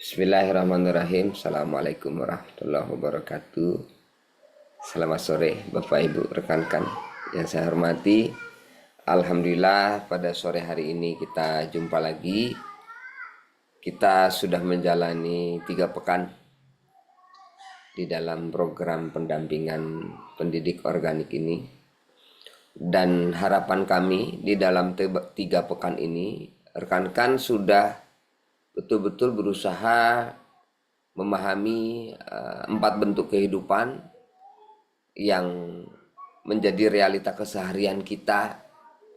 Bismillahirrahmanirrahim. Assalamualaikum warahmatullahi wabarakatuh. Selamat sore Bapak Ibu rekan-rekan yang saya hormati. Alhamdulillah pada sore hari ini kita jumpa lagi. Kita sudah menjalani 3 pekan di dalam program pendampingan pendidik organik ini. Dan harapan kami di dalam 3 pekan ini, rekan-rekan sudah betul-betul berusaha memahami 4 bentuk kehidupan yang menjadi realita keseharian kita,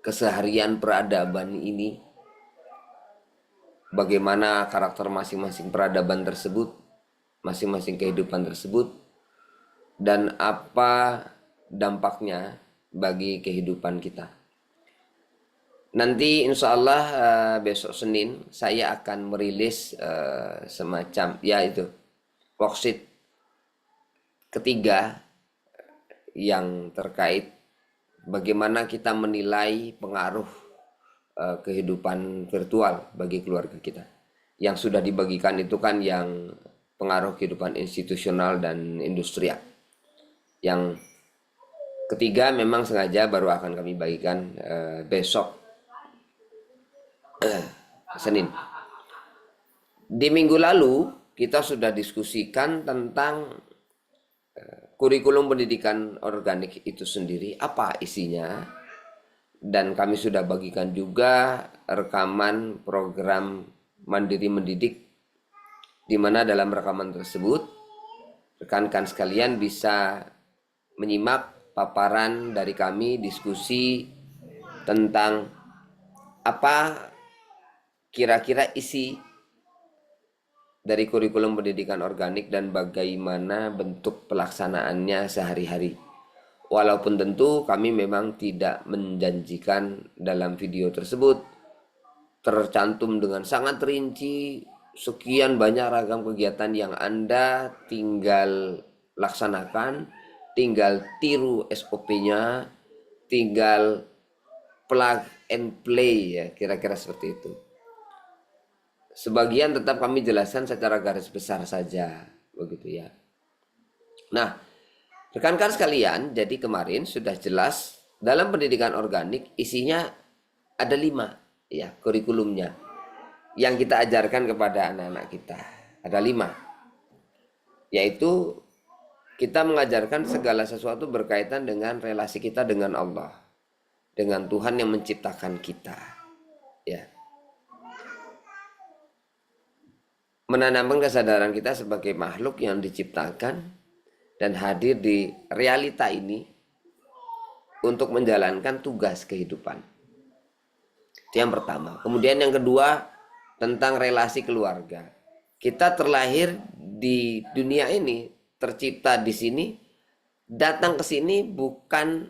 keseharian peradaban ini. Bagaimana karakter masing-masing peradaban tersebut, masing-masing kehidupan tersebut, dan apa dampaknya bagi kehidupan kita. Nanti insya Allah besok Senin saya akan merilis semacam itu worksheet ketiga yang terkait bagaimana kita menilai pengaruh kehidupan virtual bagi keluarga kita. Yang sudah dibagikan itu kan yang pengaruh kehidupan institusional dan industrial. Yang ketiga memang sengaja baru akan kami bagikan besok Senin. Di minggu lalu kita sudah diskusikan tentang kurikulum pendidikan organik itu sendiri, apa isinya, dan kami sudah bagikan juga rekaman program Mandiri Mendidik, di mana dalam rekaman tersebut rekan-rekan sekalian bisa menyimak paparan dari kami, diskusi tentang apa kira-kira isi dari kurikulum pendidikan organik dan bagaimana bentuk pelaksanaannya sehari-hari. Walaupun tentu kami memang tidak menjanjikan dalam video tersebut tercantum dengan sangat rinci sekian banyak ragam kegiatan yang Anda tinggal laksanakan, tinggal tiru SOP-nya, tinggal plug and play, ya kira-kira seperti itu. Sebagian tetap kami jelaskan secara garis besar saja, begitu ya. Nah, rekan-rekan sekalian, jadi kemarin sudah jelas dalam pendidikan organik isinya ada 5 ya kurikulumnya yang kita ajarkan kepada anak-anak kita. Ada 5, yaitu kita mengajarkan segala sesuatu berkaitan dengan relasi kita dengan Allah, dengan Tuhan yang menciptakan kita, ya. Menanamkan kesadaran kita sebagai makhluk yang diciptakan dan hadir di realita ini untuk menjalankan tugas kehidupan. Itu yang pertama. Kemudian yang kedua tentang relasi keluarga. Kita terlahir di dunia ini, tercipta di sini, datang ke sini bukan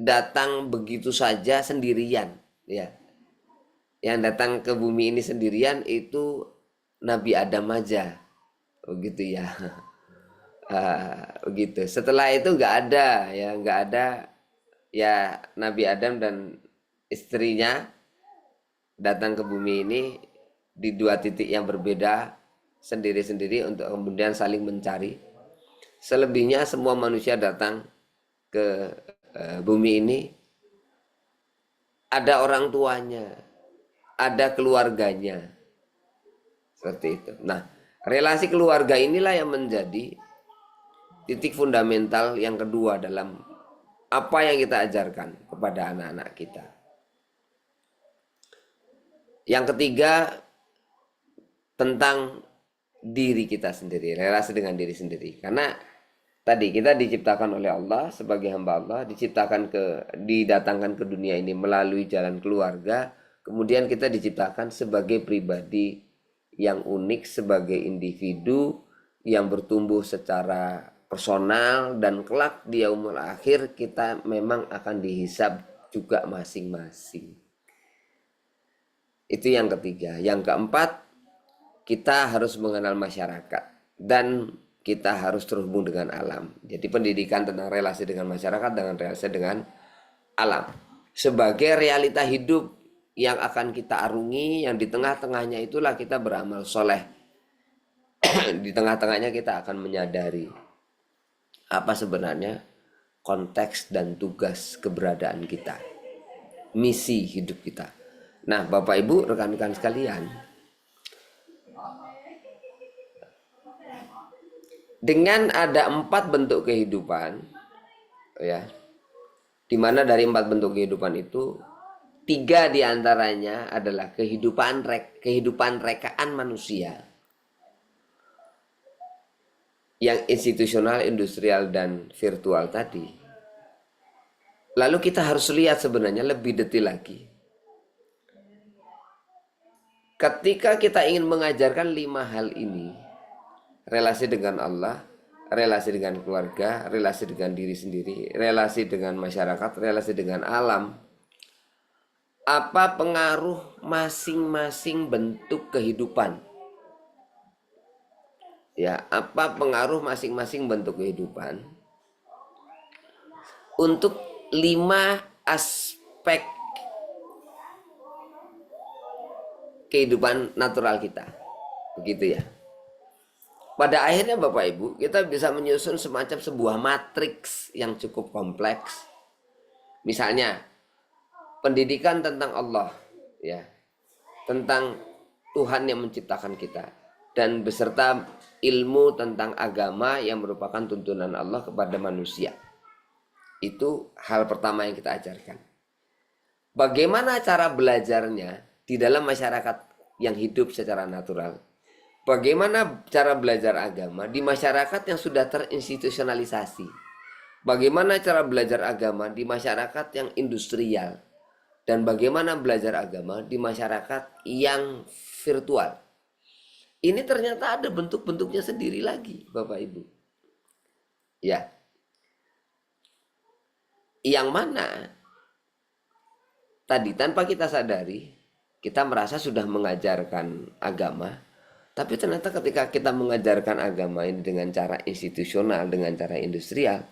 datang begitu saja sendirian, ya. Yang datang ke bumi ini sendirian itu Nabi Adam aja, begitu ya. Begitu. Setelah itu nggak ada ya Nabi Adam dan istrinya datang ke bumi ini di 2 titik yang berbeda sendiri-sendiri untuk kemudian saling mencari. Selebihnya semua manusia datang ke bumi ini ada orang tuanya, ada keluarganya. Seperti itu. Nah, relasi keluarga inilah yang menjadi titik fundamental yang kedua dalam apa yang kita ajarkan kepada anak-anak kita. Yang ketiga tentang diri kita sendiri, relasi dengan diri sendiri. Karena tadi kita diciptakan oleh Allah sebagai hamba Allah, didatangkan ke dunia ini melalui jalan keluarga, kemudian kita diciptakan sebagai pribadi yang unik, sebagai individu yang bertumbuh secara personal, dan kelak di yaumul akhir kita memang akan dihisab juga masing-masing. Itu yang ketiga. Yang keempat, kita harus mengenal masyarakat dan kita harus terhubung dengan alam. Jadi pendidikan tentang relasi dengan masyarakat, dengan relasi dengan alam sebagai realita hidup yang akan kita arungi, yang di tengah-tengahnya itulah kita beramal soleh Di tengah-tengahnya kita akan menyadari apa sebenarnya konteks dan tugas keberadaan kita, misi hidup kita. Nah, Bapak Ibu, rekan-rekan sekalian, dengan ada 4 bentuk kehidupan, ya, di mana dari 4 bentuk kehidupan itu 3 diantaranya adalah kehidupan rekaan manusia yang institusional, industrial, dan virtual tadi. Lalu kita harus lihat sebenarnya lebih detail lagi. Ketika kita ingin mengajarkan 5 hal ini, relasi dengan Allah, relasi dengan keluarga, relasi dengan diri sendiri, relasi dengan masyarakat, relasi dengan alam, apa pengaruh masing-masing bentuk kehidupan? Ya, apa pengaruh masing-masing bentuk kehidupan untuk 5 aspek kehidupan natural kita? Begitu ya. Pada akhirnya Bapak Ibu, kita bisa menyusun semacam sebuah matriks yang cukup kompleks. Misalnya, pendidikan tentang Allah, ya, tentang Tuhan yang menciptakan kita, dan beserta ilmu tentang agama yang merupakan tuntunan Allah kepada manusia. Itu hal pertama yang kita ajarkan. Bagaimana cara belajarnya di dalam masyarakat yang hidup secara natural? Bagaimana cara belajar agama di masyarakat yang sudah terinstitusionalisasi? Bagaimana cara belajar agama di masyarakat yang industrial? Dan bagaimana belajar agama di masyarakat yang virtual? Ini ternyata ada bentuk-bentuknya sendiri lagi, Bapak Ibu. Ya. Yang mana tadi tanpa kita sadari, kita merasa sudah mengajarkan agama, tapi ternyata ketika kita mengajarkan agama ini dengan cara institusional, dengan cara industrial,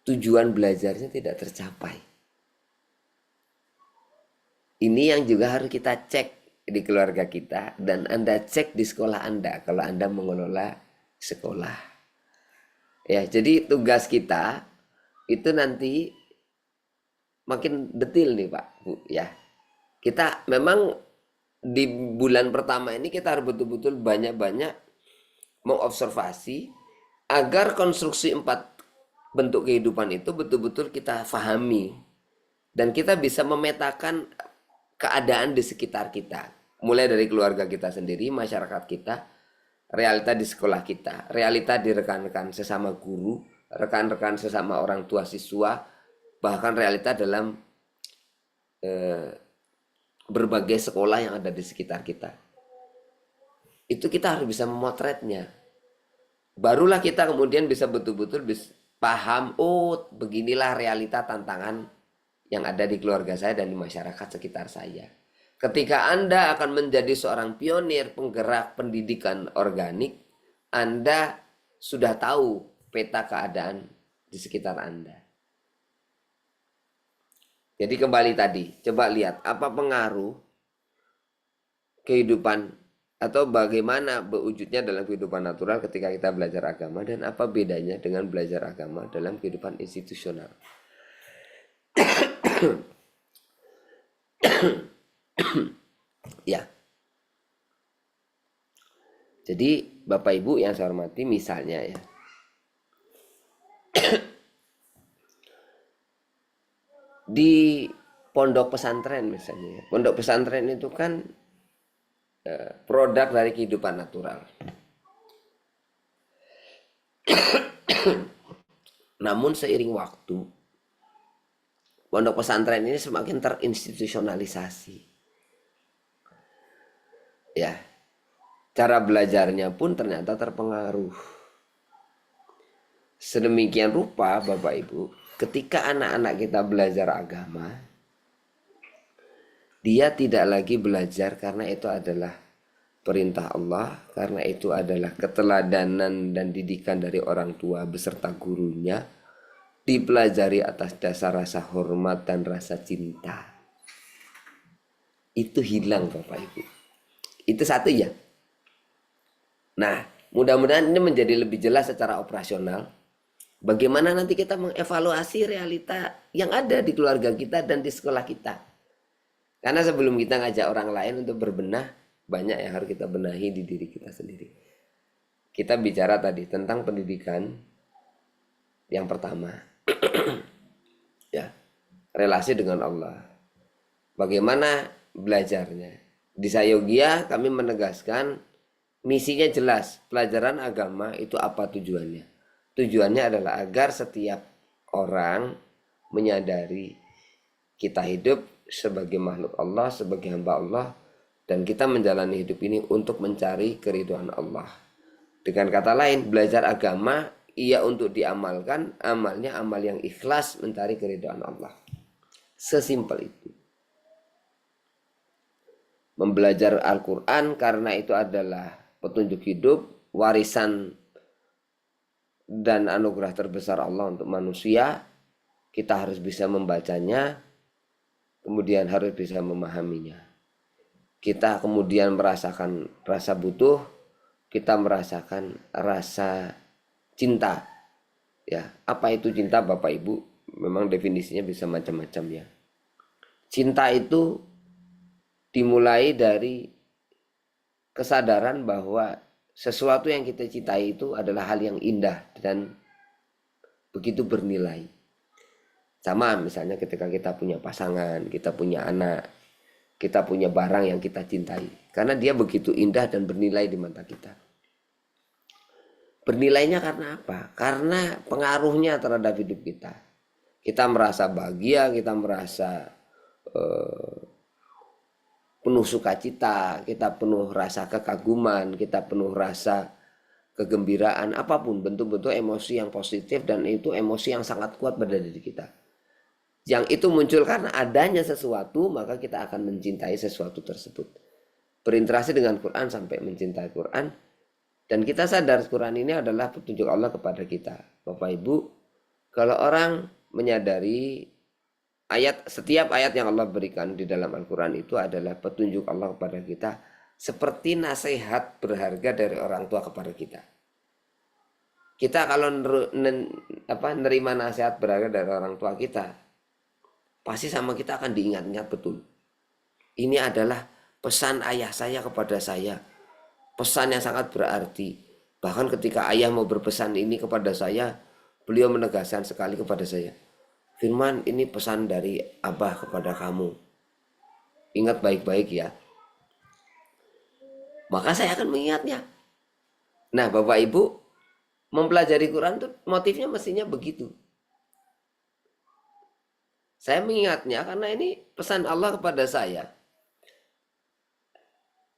tujuan belajarnya tidak tercapai. Ini yang juga harus kita cek di keluarga kita, dan Anda cek di sekolah Anda kalau Anda mengelola sekolah. Ya, jadi tugas kita itu nanti makin detail nih Pak, Bu, ya. Kita memang di bulan pertama ini kita harus betul-betul banyak-banyak mengobservasi agar konstruksi 4 bentuk kehidupan itu betul-betul kita fahami dan kita bisa memetakan keadaan di sekitar kita, mulai dari keluarga kita sendiri, masyarakat kita, realita di sekolah kita, realita di rekan-rekan sesama guru, rekan-rekan sesama orang tua siswa, bahkan realita dalam berbagai sekolah yang ada di sekitar kita. Itu kita harus bisa memotretnya. Barulah kita kemudian bisa betul-betul paham, oh beginilah realita tantangan yang ada di keluarga saya dan di masyarakat sekitar saya. Ketika Anda akan menjadi seorang pionir penggerak pendidikan organik, Anda sudah tahu peta keadaan di sekitar Anda. Jadi kembali tadi, coba lihat apa pengaruh kehidupan atau bagaimana berwujudnya dalam kehidupan natural ketika kita belajar agama, dan apa bedanya dengan belajar agama dalam kehidupan institusional. Ya. Jadi Bapak Ibu yang saya hormati, misalnya ya, di pondok pesantren misalnya, pondok pesantren itu kan produk dari kehidupan natural. Namun seiring waktu, pondok pesantren ini semakin terinstitusionalisasi. Ya, cara belajarnya pun ternyata terpengaruh. Sedemikian rupa Bapak Ibu, ketika anak-anak kita belajar agama, dia tidak lagi belajar karena itu adalah perintah Allah, karena itu adalah keteladanan dan didikan dari orang tua beserta gurunya, dipelajari atas dasar rasa hormat dan rasa cinta. Itu hilang Bapak Ibu. Itu satu ya. Nah, mudah-mudahan ini menjadi lebih jelas secara operasional. Bagaimana nanti kita mengevaluasi realita yang ada di keluarga kita dan di sekolah kita. Karena sebelum kita ngajak orang lain untuk berbenah, banyak yang harus kita benahi di diri kita sendiri. Kita bicara tadi tentang pendidikan yang pertama. Ya, relasi dengan Allah. Bagaimana belajarnya? Di Sayogia kami menegaskan misinya jelas. Pelajaran agama itu apa tujuannya? Tujuannya adalah agar setiap orang menyadari kita hidup sebagai makhluk Allah, sebagai hamba Allah, dan kita menjalani hidup ini untuk mencari keridhaan Allah. Dengan kata lain, belajar agama ia untuk diamalkan, amalnya amal yang ikhlas mencari keridhaan Allah. Sesimpel itu. Membelajar Al-Quran karena itu adalah petunjuk hidup, warisan dan anugerah terbesar Allah untuk manusia. Kita harus bisa membacanya, kemudian harus bisa memahaminya. Kita kemudian merasakan rasa butuh, kita merasakan rasa cinta. Ya, apa itu cinta Bapak Ibu? Memang definisinya bisa macam-macam ya. Cinta itu dimulai dari kesadaran bahwa sesuatu yang kita cintai itu adalah hal yang indah dan begitu bernilai. Sama misalnya ketika kita punya pasangan, kita punya anak, kita punya barang yang kita cintai. Karena dia begitu indah dan bernilai di mata kita. Bernilainya karena apa? Karena pengaruhnya terhadap hidup kita. Kita merasa bahagia, kita merasa penuh sukacita, kita penuh rasa kekaguman, kita penuh rasa kegembiraan, apapun bentuk-bentuk emosi yang positif, dan itu emosi yang sangat kuat pada diri kita. Yang itu muncul karena adanya sesuatu, maka kita akan mencintai sesuatu tersebut. Berinteraksi dengan Quran sampai mencintai Quran, dan kita sadar Quran ini adalah petunjuk Allah kepada kita. Bapak Ibu, kalau orang menyadari setiap ayat yang Allah berikan di dalam Al-Quran itu adalah petunjuk Allah kepada kita, seperti nasihat berharga dari orang tua kepada kita. Kita kalau nerima nasihat berharga dari orang tua kita, pasti sama kita akan diingat-ingat betul. Ini adalah pesan ayah saya kepada saya, pesan yang sangat berarti. Bahkan ketika ayah mau berpesan ini kepada saya, beliau menegaskan sekali kepada saya, Firman, ini pesan dari Abah kepada kamu. Ingat baik-baik ya. Maka saya akan mengingatnya. Nah, Bapak Ibu, mempelajari Quran itu motifnya mestinya begitu. Saya mengingatnya karena ini pesan Allah kepada saya.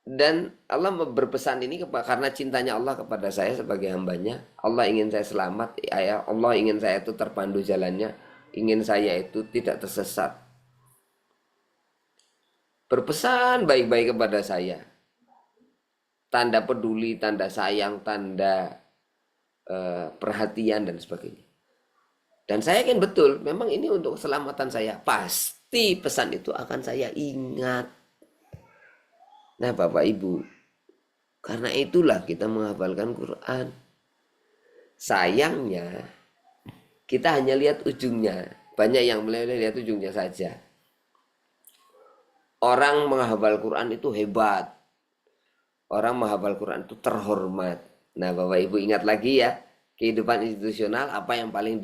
Dan Allah berpesan ini karena cintanya Allah kepada saya sebagai hambanya. Allah ingin saya selamat, Allah ingin saya itu terpandu jalannya, ingin saya itu tidak tersesat. Berpesan baik-baik kepada saya. Tanda peduli, tanda sayang, tanda perhatian dan sebagainya. Dan saya yakin betul, memang ini untuk keselamatan saya. Pasti pesan itu akan saya ingat. Nah Bapak Ibu, karena itulah kita menghafalkan Quran. Sayangnya, kita hanya lihat ujungnya. Banyak yang melihat ujungnya saja. Orang menghafal Quran itu hebat. Orang menghafal Quran itu terhormat. Nah Bapak Ibu ingat lagi ya, kehidupan institusional apa yang paling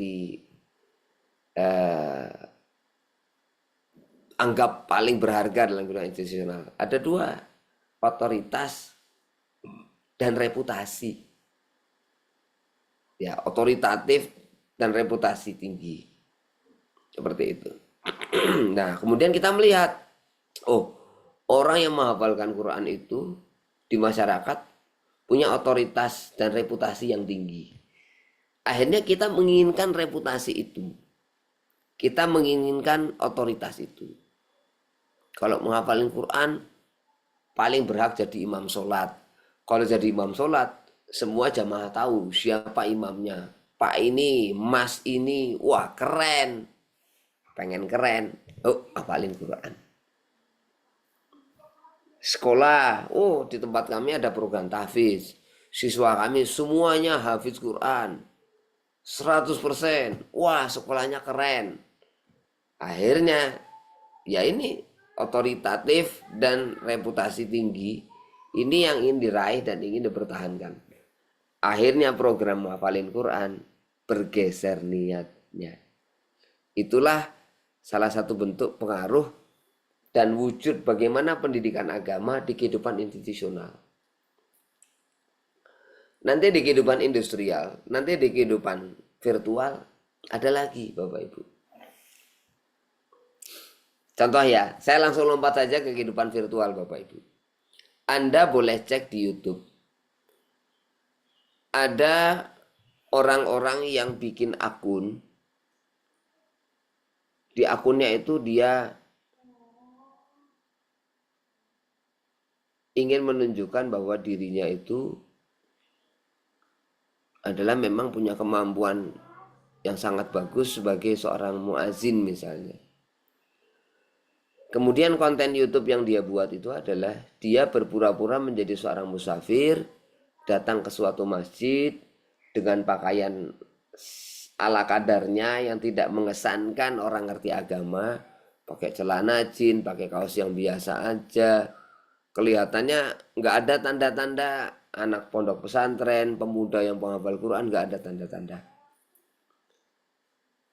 anggap paling berharga dalam kehidupan institusional? Ada dua, otoritas dan reputasi. Ya, otoritatif dan reputasi tinggi. Seperti itu. Nah, kemudian kita melihat, orang yang menghafalkan Quran itu di masyarakat punya otoritas dan reputasi yang tinggi. Akhirnya kita menginginkan reputasi itu. Kita menginginkan otoritas itu. Kalau menghafalin Quran, paling berhak jadi imam sholat. Kalau jadi imam sholat, semua jamaah tahu siapa imamnya. Pak ini, mas ini, wah keren. Pengen keren, hafalin Quran. Sekolah, di tempat kami ada program tahfiz. Siswa kami semuanya hafiz Quran 100%. Wah, sekolahnya keren. Akhirnya ya ini otoritatif dan reputasi tinggi ini yang ingin diraih dan ingin dipertahankan. Akhirnya program hafalin Quran bergeser niatnya. Itulah salah satu bentuk pengaruh dan wujud bagaimana pendidikan agama di kehidupan institusional. Nanti di kehidupan industrial, nanti di kehidupan virtual, ada lagi Bapak Ibu. Contoh ya, saya langsung lompat saja ke kehidupan virtual Bapak Ibu. Anda boleh cek di YouTube. Ada orang-orang yang bikin akun. Di akunnya itu dia ingin menunjukkan bahwa dirinya itu adalah memang punya kemampuan yang sangat bagus sebagai seorang muazin misalnya. Kemudian konten YouTube yang dia buat itu adalah dia berpura-pura menjadi seorang musafir, datang ke suatu masjid dengan pakaian ala kadarnya yang tidak mengesankan orang ngerti agama, pakai celana jin, pakai kaos yang biasa aja. Kelihatannya nggak ada tanda-tanda anak pondok pesantren, pemuda yang penghafal Quran, nggak ada tanda-tanda.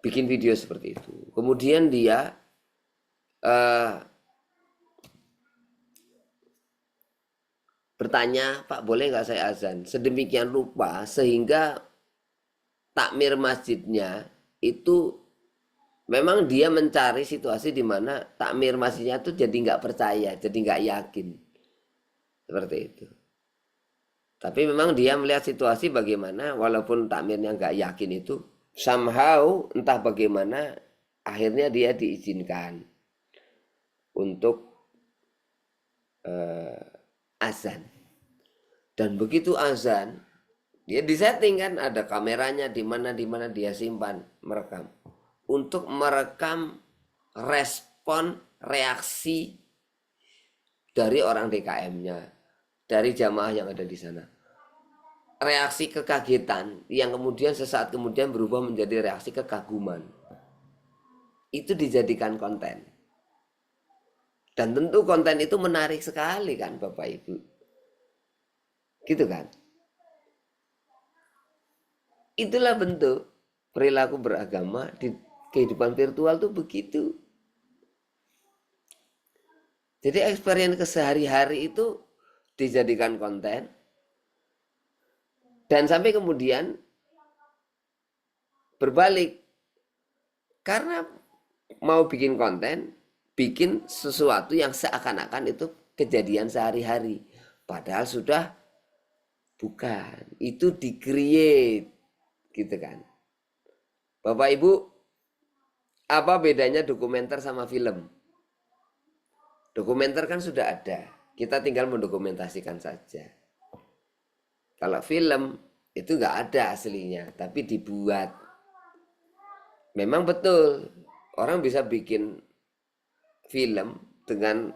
Bikin video seperti itu. Kemudian dia bertanya, Pak boleh nggak saya azan? Sedemikian rupa sehingga takmir masjidnya itu memang dia mencari situasi di mana takmir masjidnya itu jadi nggak percaya, jadi nggak yakin. Seperti itu. Tapi memang dia melihat situasi bagaimana walaupun takmirnya nggak yakin itu, somehow entah bagaimana akhirnya dia diizinkan untuk azan. Dan begitu azan, dia disetting kan ada kameranya di mana dia simpan merekam untuk merekam respon reaksi dari orang DKM-nya, dari jamaah yang ada di sana. Reaksi kekagetan yang kemudian sesaat kemudian berubah menjadi reaksi kekaguman. Itu dijadikan konten. Dan tentu konten itu menarik sekali kan Bapak Ibu. Gitu kan? Itulah bentuk perilaku beragama di kehidupan virtual tuh begitu. Jadi experience kesehari-hari itu dijadikan konten. Dan sampai kemudian berbalik. Karena mau bikin konten, bikin sesuatu yang seakan-akan itu kejadian sehari-hari. Padahal sudah bukan. Itu di-create. Gitu kan. Bapak Ibu, apa bedanya dokumenter sama film? Dokumenter kan sudah ada. Kita tinggal mendokumentasikan saja. Kalau film itu nggak ada aslinya, tapi dibuat. Memang betul, orang bisa bikin film dengan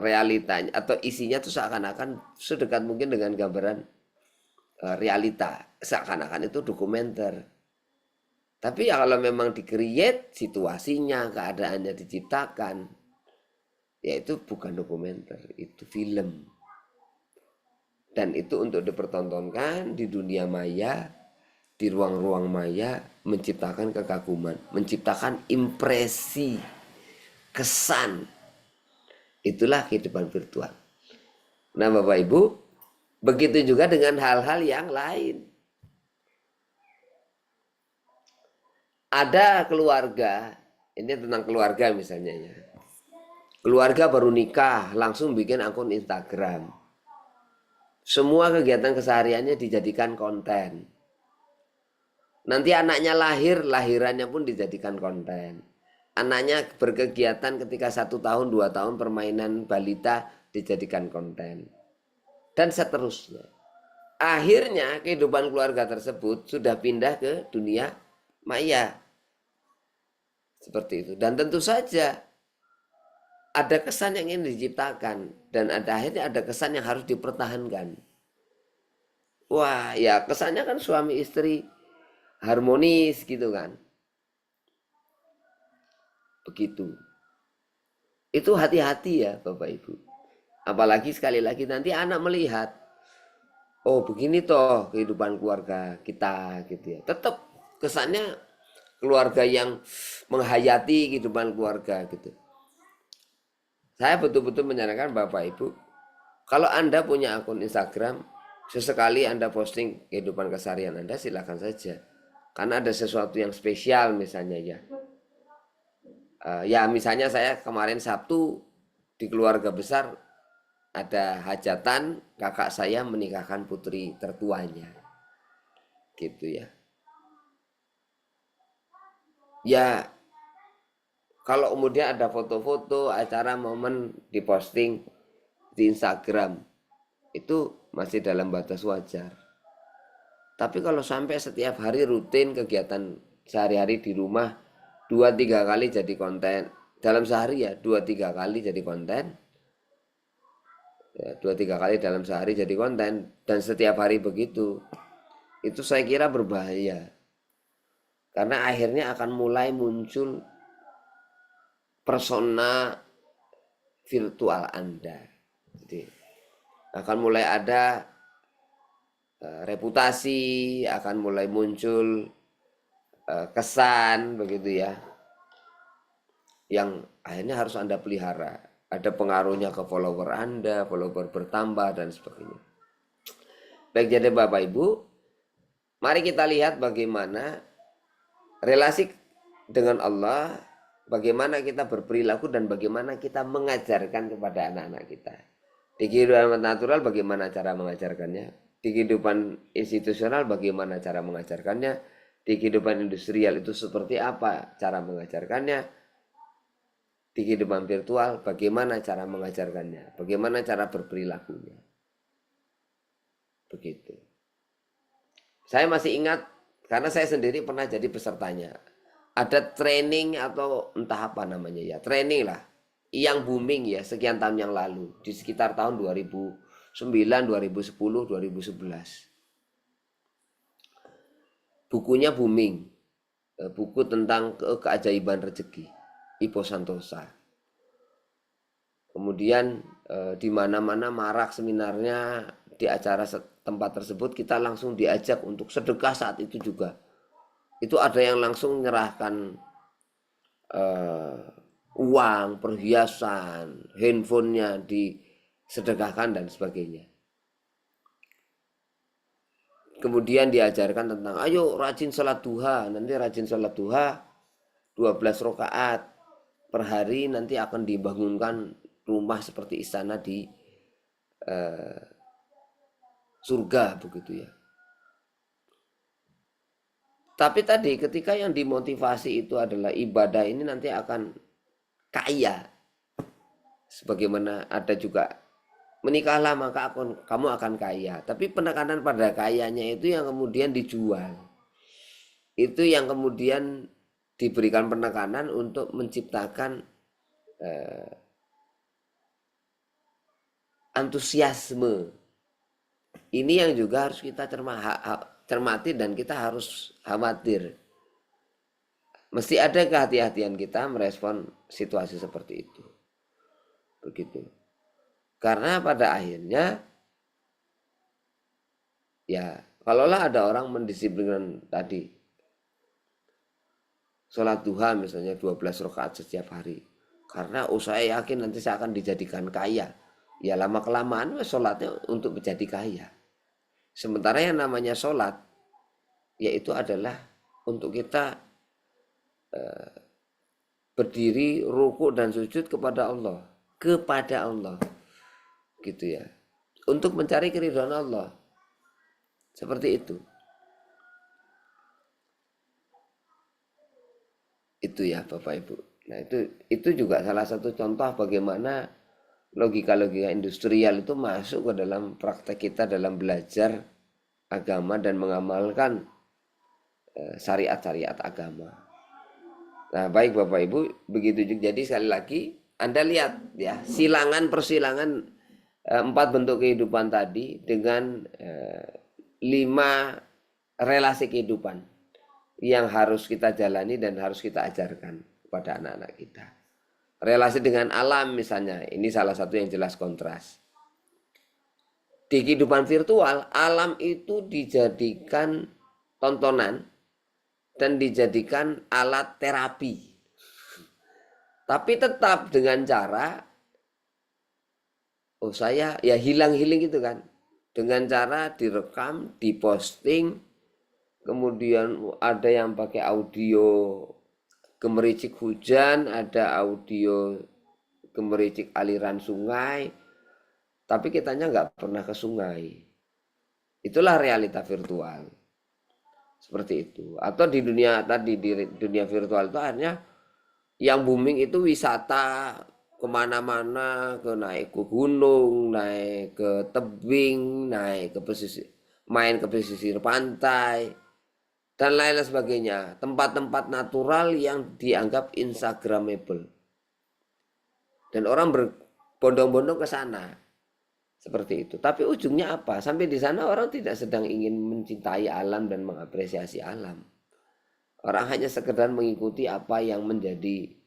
realitanya atau isinya tuh seakan-akan sedekat mungkin dengan gambaran realita. Seakan-akan itu dokumenter. Tapi ya kalau memang di-create situasinya, keadaannya diciptakan, ya itu bukan dokumenter, itu film. Dan itu untuk dipertontonkan di dunia maya, di ruang-ruang maya, menciptakan kekaguman, menciptakan impresi, kesan. Itulah kehidupan virtual. Nah Bapak Ibu, begitu juga dengan hal-hal yang lain. Ada keluarga, ini tentang keluarga misalnya ya. Keluarga baru nikah, langsung bikin akun Instagram. Semua kegiatan kesehariannya dijadikan konten. Nanti anaknya lahir, lahirannya pun dijadikan konten. Anaknya berkegiatan ketika 1 tahun, 2 tahun permainan balita dijadikan konten. Dan seterusnya. Akhirnya kehidupan keluarga tersebut sudah pindah ke dunia maya. Seperti itu. Dan tentu saja ada kesan yang ingin diciptakan. Dan akhirnya ada kesan yang harus dipertahankan. Wah, ya kesannya kan suami istri harmonis gitu kan. Begitu. Itu hati-hati ya Bapak Ibu. Apalagi sekali lagi nanti anak melihat, oh begini toh kehidupan keluarga kita gitu ya. Tetap kesannya keluarga yang menghayati kehidupan keluarga gitu. Saya betul-betul menyarankan Bapak Ibu, kalau Anda punya akun Instagram, sesekali Anda posting kehidupan keseharian Anda, silakan saja. Karena ada sesuatu yang spesial misalnya ya. Ya misalnya saya kemarin Sabtu di keluarga besar ada hajatan kakak saya menikahkan putri tertuanya. Gitu ya. Ya kalau kemudian ada foto-foto acara momen diposting di Instagram, itu masih dalam batas wajar. Tapi kalau sampai setiap hari rutin kegiatan sehari-hari di rumah 2-3 kali jadi konten dalam sehari ya 2-3 kali jadi konten ya, 2-3 kali dalam sehari jadi konten dan setiap hari begitu itu saya kira berbahaya karena akhirnya akan mulai muncul persona virtual Anda. Jadi akan mulai ada reputasi, akan mulai muncul kesan begitu ya, yang akhirnya harus Anda pelihara. Ada pengaruhnya ke follower Anda, follower bertambah dan sebagainya. Baik jadi Bapak Ibu, mari kita lihat bagaimana relasi dengan Allah, bagaimana kita berperilaku dan bagaimana kita mengajarkan kepada anak-anak kita. Di kehidupan natural bagaimana cara mengajarkannya, di kehidupan institusional bagaimana cara mengajarkannya, di kehidupan industrial itu seperti apa cara mengajarkannya, di kehidupan virtual bagaimana cara mengajarkannya, bagaimana cara berperilakunya. Begitu. Saya masih ingat karena saya sendiri pernah jadi pesertanya. Ada training atau entah apa namanya ya, training lah yang booming ya sekian tahun yang lalu di sekitar tahun 2009, 2010, 2011. Bukunya booming. Buku tentang keajaiban rezeki, Ipo Santosa. Kemudian di mana-mana marak seminarnya, di acara tempat tersebut kita langsung diajak untuk sedekah saat itu juga. Itu ada yang langsung menyerahkan uang, perhiasan, handphonenya disedekahkan dan sebagainya. Kemudian diajarkan tentang ayo rajin sholat duha, nanti rajin sholat duha 12 rakaat per hari nanti akan dibangunkan rumah seperti istana di surga begitu ya. Tapi tadi ketika yang dimotivasi itu adalah ibadah ini nanti akan kaya. Sebagaimana ada juga menikahlah maka kamu akan kaya. Tapi penekanan pada kayanya itu yang kemudian dijual. Itu yang kemudian diberikan penekanan untuk menciptakan antusiasme. Ini yang juga harus kita cermati dan kita harus khawatir. Mesti ada kehati-hatian kita merespon situasi seperti itu. Begitu. Karena pada akhirnya ya kalaulah ada orang mendisiplinkan tadi sholat duha misalnya 12 rakaat setiap hari. Karena saya yakin nanti saya akan dijadikan kaya. Ya lama kelamaan sholatnya untuk menjadi kaya. Sementara yang namanya sholat yaitu adalah untuk kita berdiri ruku dan sujud kepada Allah, gitu ya, untuk mencari keridhaan Allah, seperti itu ya Bapak Ibu. Nah itu juga salah satu contoh bagaimana logika-logika industrial itu masuk ke dalam praktek kita dalam belajar agama dan mengamalkan syariat-syariat agama. Nah baik Bapak Ibu, begitu juga. Jadi sekali lagi Anda lihat ya silangan persilangan 4 bentuk kehidupan tadi dengan 5 relasi kehidupan yang harus kita jalani dan harus kita ajarkan kepada anak-anak kita. Relasi dengan alam misalnya, ini salah satu yang jelas kontras. Di kehidupan virtual, alam itu dijadikan tontonan dan dijadikan alat terapi. Tapi tetap dengan cara, oh saya ya hilang-hiling gitu kan. Dengan cara direkam, diposting, kemudian ada yang pakai audio gemericik hujan, ada audio gemericik aliran sungai, tapi kitanya nggak pernah ke sungai. Itulah realita virtual. Seperti itu. Atau di dunia tadi, di dunia virtual itu akhirnya yang booming itu wisata kemana-mana, ke naik ke gunung, naik ke tebing, naik ke pesisir, main ke pesisir pantai, dan lain sebagainya. Tempat-tempat natural yang dianggap instagramable. Dan orang berbondong-bondong ke sana. Seperti itu. Tapi ujungnya apa? Sampai di sana orang tidak sedang ingin mencintai alam dan mengapresiasi alam. Orang hanya sekedar mengikuti apa yang menjadi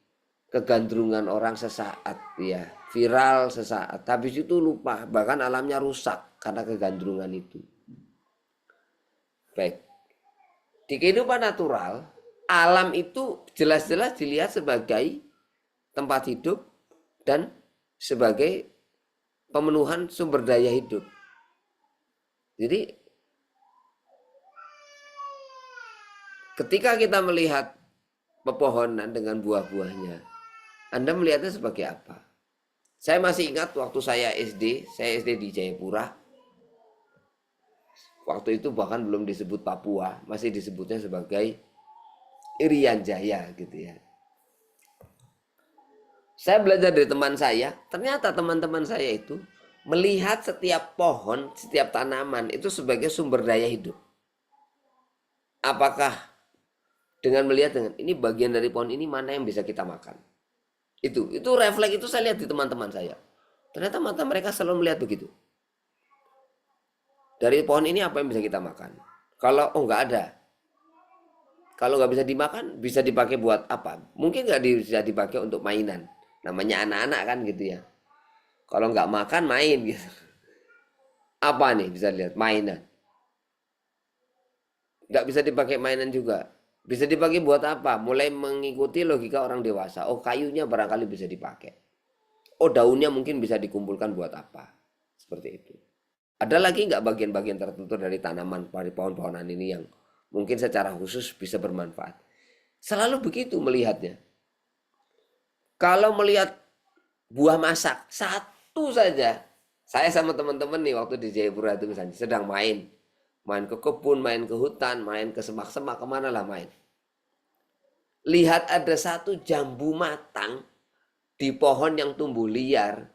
kegandrungan orang sesaat, ya, viral sesaat. Habis itu lupa, bahkan alamnya rusak karena kegandrungan itu. Baik. Di kehidupan natural, alam itu jelas-jelas dilihat sebagai tempat hidup dan sebagai pemenuhan sumber daya hidup. Jadi ketika kita melihat pepohonan dengan buah-buahnya, Anda melihatnya sebagai apa? Saya masih ingat waktu saya SD di Jayapura. Waktu itu bahkan belum disebut Papua, masih disebutnya sebagai Irian Jaya gitu ya. Saya belajar dari teman saya, ternyata teman-teman saya itu melihat setiap pohon, setiap tanaman itu sebagai sumber daya hidup. Apakah dengan melihat dengan ini bagian dari pohon ini mana yang bisa kita makan? Itu refleks itu saya lihat di teman-teman saya. Ternyata mata mereka selalu melihat begitu. Dari pohon ini apa yang bisa kita makan? Kalau nggak ada. Kalau nggak bisa dimakan, bisa dipakai buat apa? Mungkin nggak bisa dipakai untuk mainan. Namanya anak-anak kan gitu ya. Kalau nggak makan main gitu. Apa nih bisa lihat mainan? Nggak bisa dipakai mainan juga. Bisa dipakai buat apa? Mulai mengikuti logika orang dewasa. Oh, kayunya barangkali bisa dipakai. Oh, daunnya mungkin bisa dikumpulkan buat apa? Seperti itu. Ada lagi nggak bagian-bagian tertentu dari tanaman dari pohon-pohonan ini yang mungkin secara khusus bisa bermanfaat? Selalu begitu melihatnya. Kalau melihat buah masak satu saja, saya sama teman-teman nih waktu di Jayapura itu misalnya sedang main ke kebun, main ke hutan, main ke semak-semak, kemana lah main. Lihat ada satu jambu matang di pohon yang tumbuh liar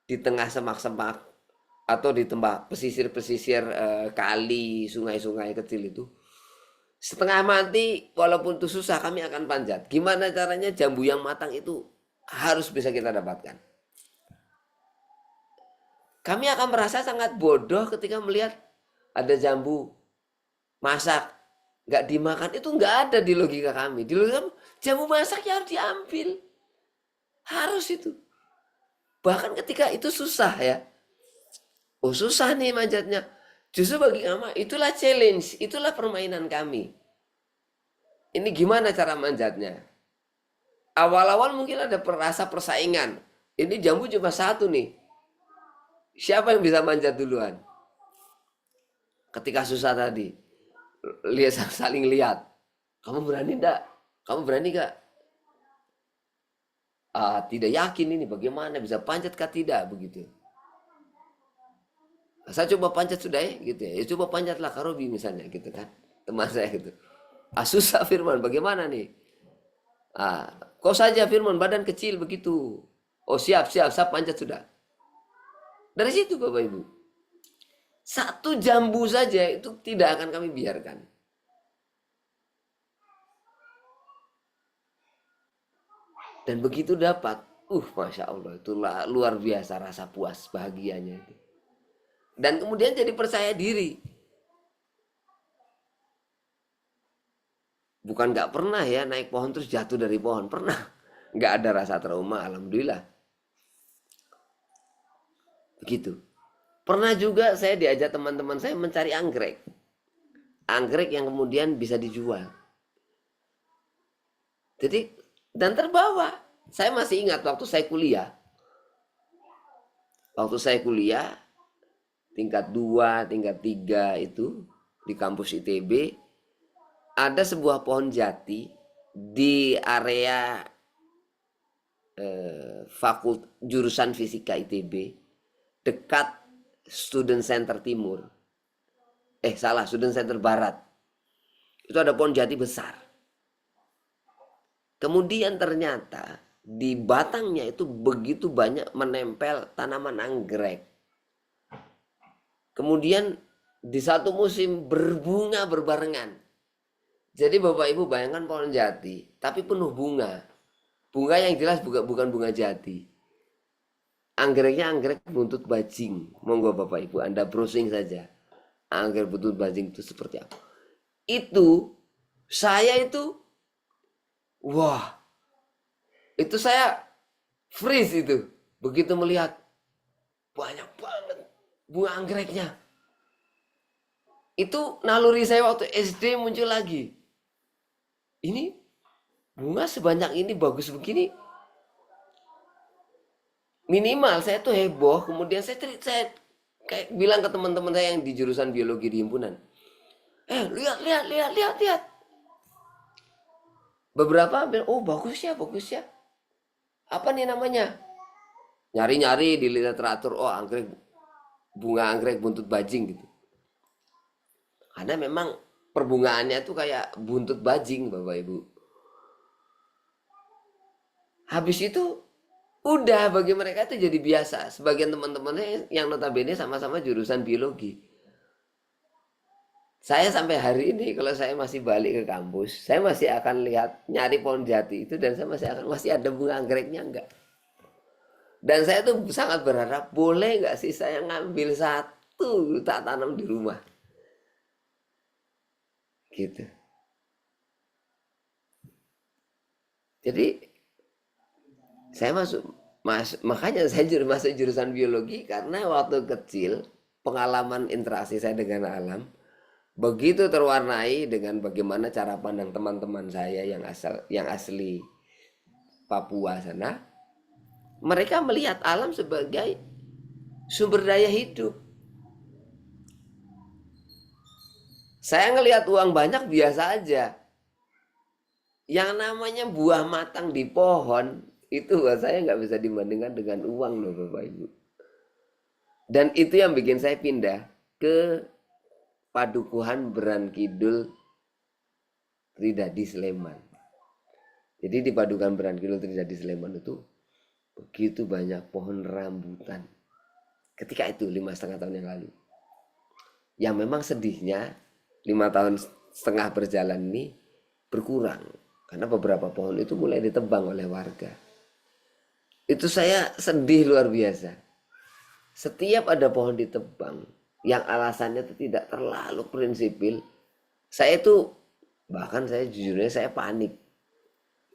di tengah semak-semak atau di tempat pesisir-pesisir kali, sungai-sungai kecil itu. Setengah mati, walaupun itu susah, kami akan panjat. Gimana caranya jambu yang matang itu harus bisa kita dapatkan. Kami akan merasa sangat bodoh ketika melihat ada jambu masak, nggak dimakan. Itu nggak ada di logika kami. Di logika kami, jambu masak ya harus diambil. Harus itu. Bahkan ketika itu susah ya. Oh susah nih manjatnya. Justru bagi kami itulah challenge, itulah permainan kami. Ini gimana cara manjatnya? Awal-awal mungkin ada rasa persaingan. Ini jambu cuma satu nih. Siapa yang bisa manjat duluan? Ketika susah tadi, lihat saling lihat. Kamu berani enggak? Kamu berani enggak? Tidak yakin ini bagaimana bisa panjat kah tidak begitu. Saya coba panjat sudah ya gitu ya. Ya coba panjatlah Karobi misalnya gitu kan. Teman saya gitu. Susah Firman, bagaimana nih? Kau saja Firman, badan kecil begitu. Oh siap, saya panjat sudah. Dari situ Bapak Ibu. Satu jambu saja itu tidak akan kami biarkan. Dan begitu dapat, Masya Allah, itulah luar biasa rasa puas bahagianya itu. Dan kemudian jadi percaya diri. bukan nggak pernah ya naik pohon terus jatuh dari pohon, pernah. Nggak ada rasa trauma, alhamdulillah. Begitu. Pernah juga saya diajak teman-teman saya mencari anggrek. Anggrek yang kemudian bisa dijual. Jadi, dan terbawa. Saya masih ingat waktu saya kuliah. Waktu saya kuliah, tingkat 2, tingkat 3 itu, di kampus ITB, ada sebuah pohon jati di area jurusan fisika ITB, dekat Student Center Timur. Salah, Student Center Barat. Itu ada pohon jati besar. Kemudian ternyata di batangnya itu begitu banyak menempel tanaman anggrek. Kemudian di satu musim berbunga berbarengan. Jadi Bapak Ibu bayangkan pohon jati, tapi penuh bunga. Bunga yang jelas bukan bunga jati. Anggreknya anggrek buntut bajing. Monggo Bapak Ibu Anda browsing saja. Anggrek buntut bajing itu seperti apa. Saya itu, wah, itu saya freeze itu. Begitu melihat banyak banget bunga anggreknya. Itu naluri saya waktu SD muncul lagi. Ini bunga sebanyak ini bagus begini. Minimal saya tuh heboh. Kemudian saya kayak bilang ke teman-teman saya yang di jurusan biologi di himpunan. Lihat. Beberapa bilang, oh bagus ya. Apa nih namanya? Nyari-nyari di literatur, oh anggrek, bunga anggrek buntut bajing gitu. Karena memang perbungaannya itu kayak buntut bajing Bapak Ibu. Habis itu udah bagi mereka itu jadi biasa. Sebagian teman-temannya yang notabene sama-sama jurusan biologi. Saya sampai hari ini kalau saya masih balik ke kampus, saya masih akan lihat nyari pohon jati itu dan saya masih ada bunga anggreknya enggak. Dan saya tuh sangat berharap boleh nggak sih saya ngambil satu tak tanam di rumah. Gitu. Jadi saya makanya saya masuk jurusan biologi karena waktu kecil pengalaman interaksi saya dengan alam begitu terwarnai dengan bagaimana cara pandang teman-teman saya yang asli Papua sana. Mereka melihat alam sebagai sumber daya hidup. Saya ngelihat uang banyak biasa aja. Yang namanya buah matang di pohon itu buat saya nggak bisa dibandingkan dengan uang loh Bapak Ibu. Dan itu yang bikin saya pindah ke Padukuhan Beran Kidul Tridadi Sleman. Jadi di Padukuhan Beran Kidul Tridadi Sleman itu begitu banyak pohon rambutan. Ketika itu 5,5 tahun yang lalu. Yang memang sedihnya 5,5 tahun berjalan ini berkurang. Karena beberapa pohon itu mulai ditebang oleh warga. Itu saya sedih luar biasa. Setiap ada pohon ditebang yang alasannya itu tidak terlalu prinsipil, saya itu bahkan saya jujurnya saya panik.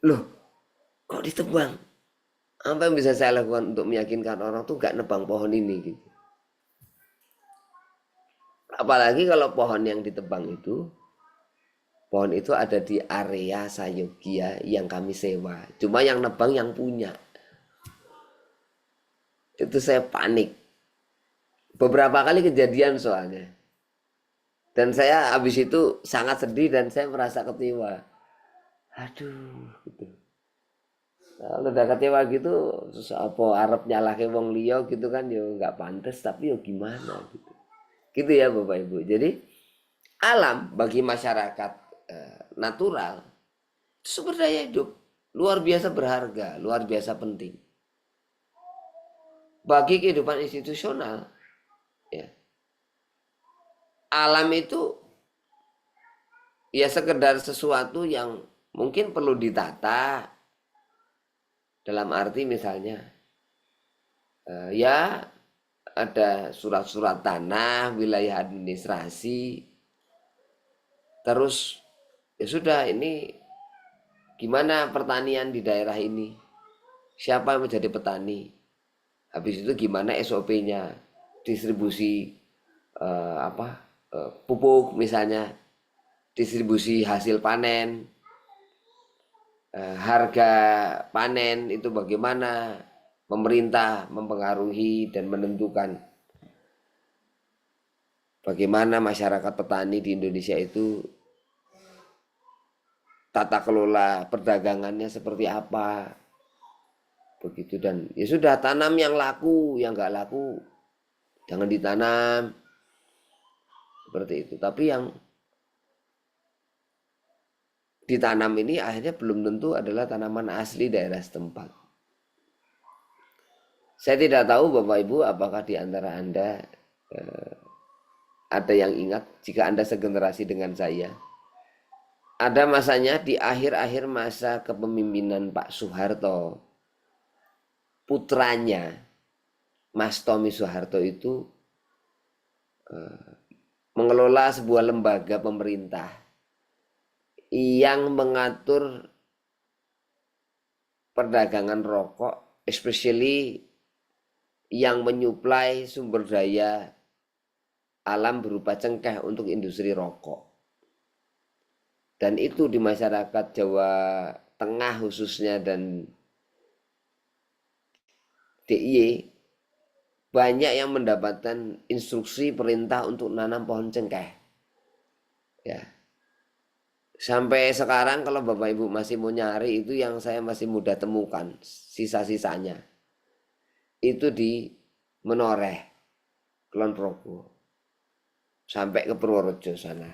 Loh, kok ditebang? Apa yang bisa saya lakukan untuk meyakinkan orang tuh gak nebang pohon ini gitu. Apalagi kalau pohon yang ditebang itu, pohon itu ada di area Sayogia yang kami sewa. Cuma yang nebang yang punya. Itu saya panik. Beberapa kali kejadian soalnya. Dan saya habis itu sangat sedih dan saya merasa kecewa. Aduh, gitu. Kalau udah kecewa gitu, terus apa arep nyalahke wong liya gitu kan ya nggak pantas, tapi ya gimana gitu. Gitu ya Bapak Ibu. Jadi alam bagi masyarakat natural itu sumber daya hidup luar biasa berharga, luar biasa penting. Bagi kehidupan institusional, ya, alam itu ya sekedar sesuatu yang mungkin perlu ditata dalam arti misalnya ya ada surat-surat tanah, wilayah administrasi, terus Ya sudah, ini gimana pertanian di daerah ini, siapa yang menjadi petani, habis itu gimana SOP-nya, distribusi pupuk misalnya, distribusi hasil panen, harga panen itu bagaimana, pemerintah mempengaruhi dan menentukan bagaimana masyarakat petani di Indonesia itu tata kelola perdagangannya seperti apa, begitu. Dan ya sudah, tanam yang laku, yang nggak laku jangan ditanam, seperti itu. Tapi yang ditanam ini akhirnya belum tentu adalah tanaman asli daerah setempat. Saya tidak tahu Bapak Ibu apakah di antara Anda ada yang ingat, jika Anda segenerasi dengan saya, ada masanya di akhir-akhir masa kepemimpinan Pak Soeharto, putranya Mas Tommy Soeharto itu mengelola sebuah lembaga pemerintah yang mengatur perdagangan rokok, especially yang menyuplai sumber daya alam berupa cengkeh untuk industri rokok. Dan itu di masyarakat Jawa Tengah khususnya dan DIY banyak yang mendapatkan instruksi perintah untuk nanam pohon cengkeh. Ya. Sampai sekarang kalau Bapak Ibu masih mau nyari, itu yang saya masih mudah temukan sisa-sisanya. Itu di Menoreh, Kulon Progo, sampai ke Purworejo sana.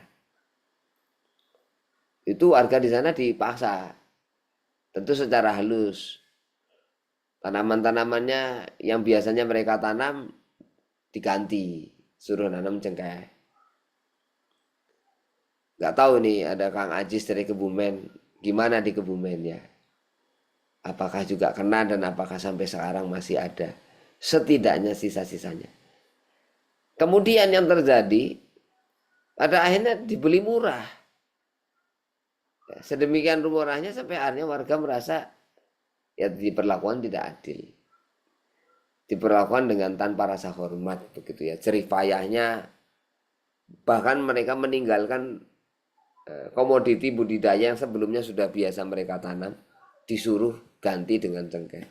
Itu warga di sana dipaksa, tentu secara halus. Tanaman-tanamannya yang biasanya mereka tanam diganti, suruh nanam cengkeh. Gak tahu nih, ada Kang Ajis dari Kebumen, gimana di Kebumen ya? Apakah juga kena dan apakah sampai sekarang masih ada? Setidaknya sisa-sisanya. Kemudian yang terjadi, pada akhirnya dibeli murah. Sedemikian murahnya sampai akhirnya warga merasa ya diperlakukan tidak adil. Diperlakukan dengan tanpa rasa hormat begitu ya. Jerih payahnya, bahkan mereka meninggalkan komoditi budidaya yang sebelumnya sudah biasa mereka tanam, disuruh ganti dengan cengkeh.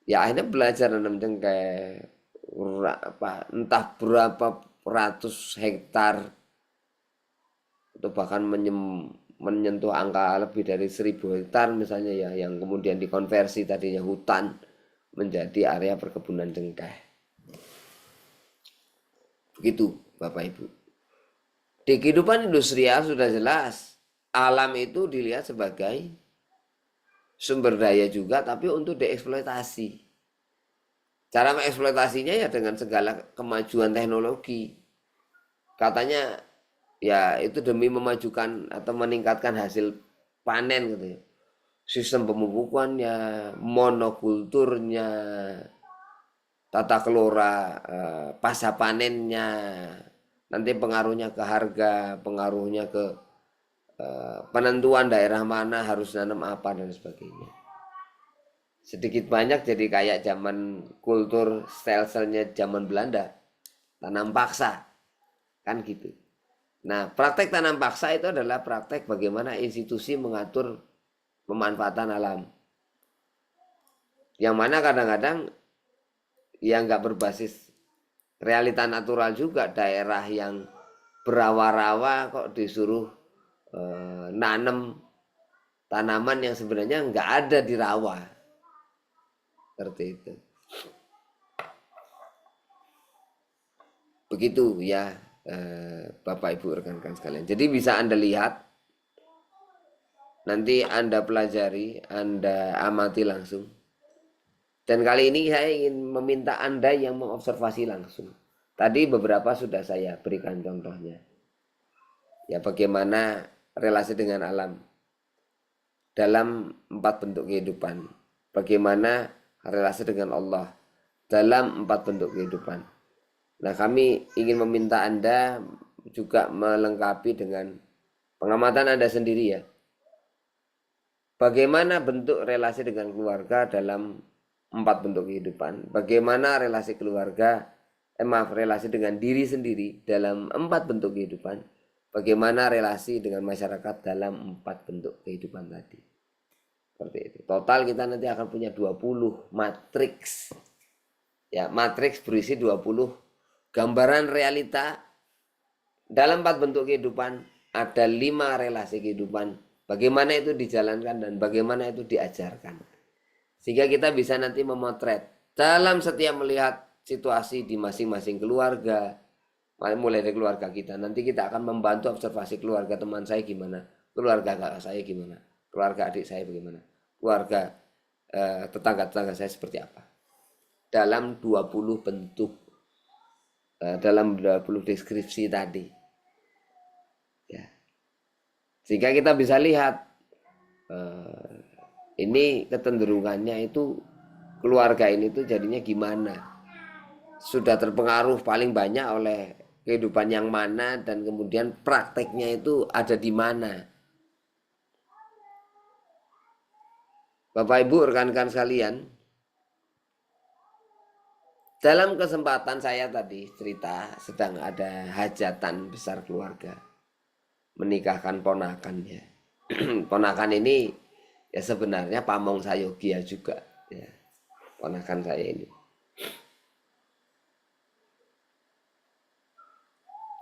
Ya akhirnya belajar nanam cengkeh, entah berapa ratus hektar, atau bahkan menyentuh angka lebih dari 1.000 hektar misalnya ya, yang kemudian dikonversi tadinya hutan menjadi area perkebunan cengkeh. Begitu Bapak Ibu. Di kehidupan industrial sudah jelas, alam itu dilihat sebagai sumber daya juga, tapi untuk dieksploitasi. Cara mengeksploitasinya ya dengan segala kemajuan teknologi. Katanya ya itu demi memajukan atau meningkatkan hasil panen gitu ya. Sistem pemupukannya, monokulturnya, tata kelola pasca panennya, nanti pengaruhnya ke harga, pengaruhnya ke penentuan daerah mana harus nanam apa dan sebagainya. Sedikit banyak jadi kayak zaman kultur sel-selnya zaman Belanda, tanam paksa, kan gitu. Nah, praktek tanam paksa itu adalah praktek bagaimana institusi mengatur pemanfaatan alam. Yang mana kadang-kadang yang nggak berbasis realita natural juga, daerah yang berawa-rawa kok disuruh nanam tanaman yang sebenarnya nggak ada di rawa, seperti itu. Begitu ya Bapak Ibu rekan-rekan sekalian. Jadi bisa Anda lihat, nanti Anda pelajari, Anda amati langsung. Dan kali ini saya ingin meminta Anda yang mengobservasi langsung. Tadi beberapa sudah saya berikan contohnya. Ya bagaimana relasi dengan alam dalam 4 bentuk kehidupan. Bagaimana relasi dengan Allah dalam 4 bentuk kehidupan. Nah, kami ingin meminta Anda juga melengkapi dengan Pengamatan Anda sendiri ya. Bagaimana bentuk relasi dengan keluarga dalam 4 bentuk kehidupan? Bagaimana relasi keluarga, relasi dengan diri sendiri dalam 4 bentuk kehidupan? Bagaimana relasi dengan masyarakat dalam 4 bentuk kehidupan tadi? Seperti itu. Total kita nanti akan punya 20 matriks. Ya, matriks berisi 20 gambaran realita dalam 4 bentuk kehidupan. Ada 5 relasi kehidupan. Bagaimana itu dijalankan dan bagaimana itu diajarkan. Sehingga kita bisa nanti memotret dalam setiap melihat situasi di masing-masing keluarga. Mulai dari keluarga kita. Nanti kita akan membantu observasi keluarga teman saya gimana. Keluarga kakak saya gimana. Keluarga adik saya bagaimana. Keluarga tetangga-tetangga saya seperti apa. Dalam 20 bentuk. Dalam 20 deskripsi tadi. Ya. Sehingga kita bisa lihat ini kecenderungannya itu keluarga ini tuh jadinya gimana, sudah terpengaruh paling banyak oleh kehidupan yang mana, dan kemudian prakteknya itu ada di mana. Bapak Ibu rekan-rekan sekalian, dalam kesempatan saya tadi cerita sedang ada hajatan besar keluarga, menikahkan ponakannya. Ponakan ini ya sebenarnya pamong sayogia juga ya, ponakan saya ini.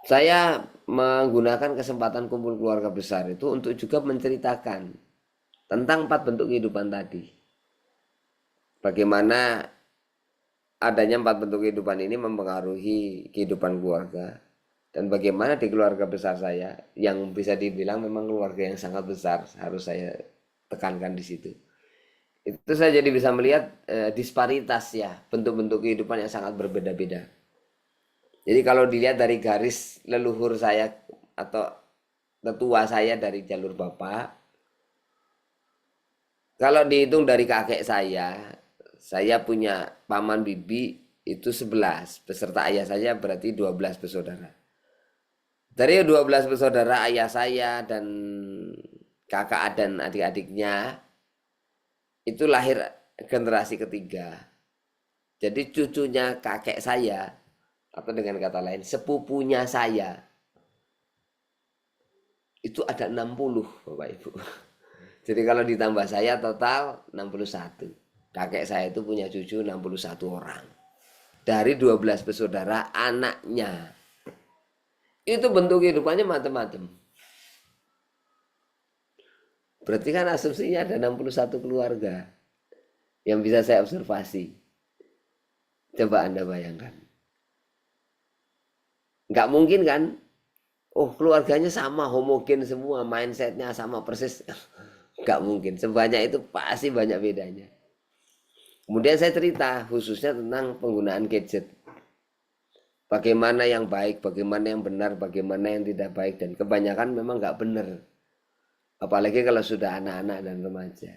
Saya menggunakan kesempatan kumpul keluarga besar itu untuk juga menceritakan tentang 4 bentuk kehidupan tadi. Bagaimana adanya 4 bentuk kehidupan ini mempengaruhi kehidupan keluarga. Dan bagaimana di keluarga besar saya, yang bisa dibilang memang keluarga yang sangat besar, harus saya tekankan di situ. Itu saya jadi bisa melihat disparitas ya, bentuk-bentuk kehidupan yang sangat berbeda-beda. Jadi kalau dilihat dari garis leluhur saya atau tetua saya dari jalur bapak, kalau dihitung dari kakek saya punya paman bibi itu 11, beserta ayah saya berarti 12 bersaudara. Dari 12 bersaudara, ayah saya dan kakak dan adik-adiknya itu lahir generasi ketiga. Jadi cucunya kakek saya, atau dengan kata lain sepupunya saya, itu ada 60 Bapak Ibu. Jadi kalau ditambah saya total 61. Kakek saya itu punya cucu 61 orang. Dari 12 bersaudara anaknya. Itu bentuk kehidupannya macam-macam. Berarti kan asumsinya ada 61 keluarga yang bisa saya observasi. Coba Anda bayangkan. Nggak mungkin kan? Oh, keluarganya sama, homogen semua, mindsetnya sama persis. Nggak mungkin. Sebanyak itu pasti banyak bedanya. Kemudian saya cerita khususnya tentang penggunaan gadget. Bagaimana yang baik, bagaimana yang benar, bagaimana yang tidak baik. Dan kebanyakan memang nggak benar. Apalagi kalau sudah anak-anak dan remaja.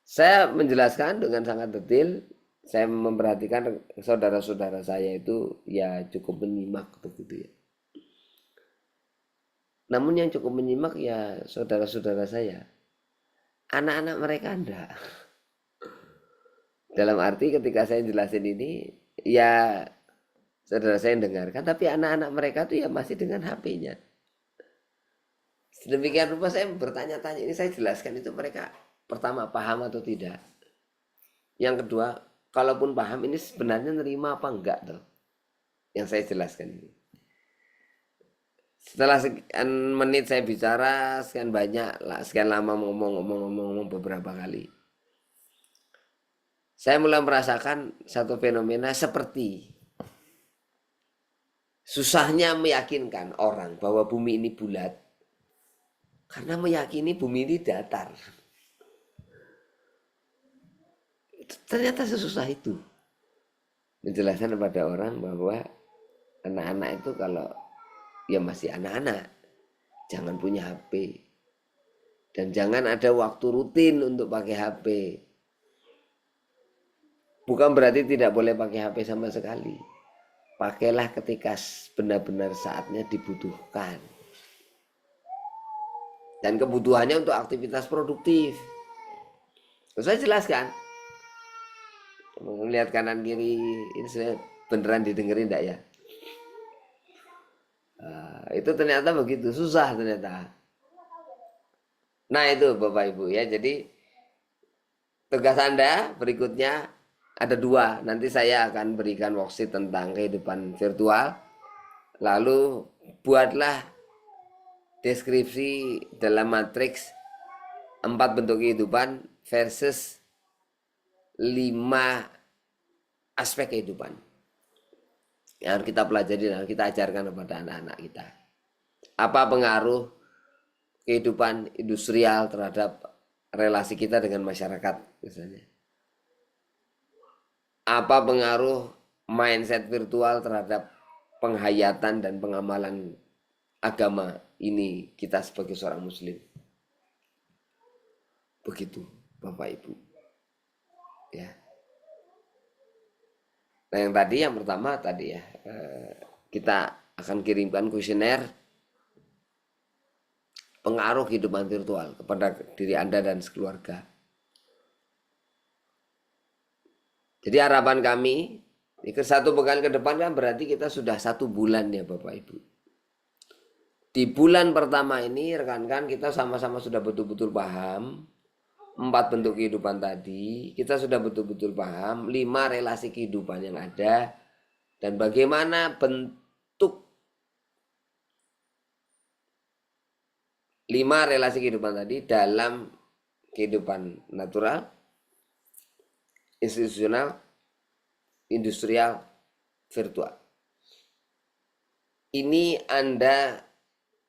Saya menjelaskan dengan sangat detail. Saya memperhatikan saudara-saudara saya itu ya cukup menyimak begitu ya. Namun yang cukup menyimak ya saudara-saudara saya. Anak-anak mereka enggak. Dalam arti ketika saya jelasin ini, ya saudara saya yang dengarkan, tapi anak-anak mereka tuh ya masih dengan HP-nya. Sedemikian rupa saya bertanya-tanya, ini saya jelaskan itu mereka pertama paham atau tidak. Yang kedua, kalaupun paham ini sebenarnya nerima apa enggak tuh. Yang saya jelaskan ini. Setelah sekian menit saya bicara, sekian banyak, sekian lama ngomong beberapa kali. Saya mulai merasakan satu fenomena seperti susahnya meyakinkan orang bahwa bumi ini bulat karena meyakini bumi ini datar. Ternyata sesusah itu menjelaskan kepada orang bahwa anak-anak itu kalau ya masih anak-anak, jangan punya HP dan jangan ada waktu rutin untuk pakai HP. Bukan berarti tidak boleh pakai HP sama sekali. Pakailah ketika benar-benar saatnya dibutuhkan. dan kebutuhannya untuk aktivitas produktif. Terus saya jelaskan, melihat kanan kiri, ini saya beneran didengerin enggak ya? Itu ternyata begitu, susah ternyata. Nah itu Bapak Ibu ya, jadi tugas Anda berikutnya ada dua. Nanti saya akan berikan worksheet tentang kehidupan virtual. Lalu buatlah deskripsi dalam matriks 4 bentuk kehidupan versus 5 aspek kehidupan yang harus kita pelajari dan kita ajarkan kepada anak-anak kita. Apa pengaruh kehidupan industrial terhadap relasi kita dengan masyarakat misalnya. Apa pengaruh mindset virtual terhadap penghayatan dan pengamalan agama ini kita sebagai seorang muslim. Begitu Bapak Ibu. Ya. Nah yang tadi yang pertama tadi ya, kita akan kirimkan kuesioner pengaruh kehidupan virtual kepada diri Anda dan sekeluarga. Jadi harapan kami ke 1 pekan ke depan kan berarti kita sudah 1 bulan ya Bapak Ibu. Di bulan pertama ini rekan-rekan kita sama-sama sudah betul-betul paham 4 bentuk kehidupan tadi, kita sudah betul-betul paham 5 relasi kehidupan yang ada dan bagaimana bentuk 5 relasi kehidupan tadi dalam kehidupan natural, institusional, industrial, virtual. Ini Anda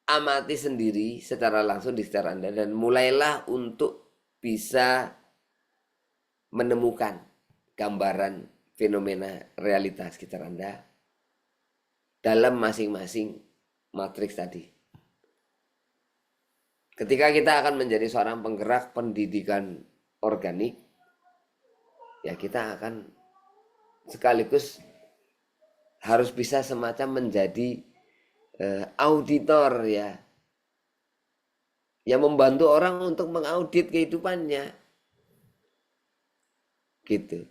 amati sendiri secara langsung di sekitar Anda dan mulailah untuk bisa menemukan gambaran fenomena realitas sekitar Anda dalam masing-masing matriks tadi. Ketika kita akan menjadi seorang penggerak pendidikan organik, ya kita akan sekaligus harus bisa semacam menjadi auditor ya, yang membantu orang untuk mengaudit kehidupannya. Gitu.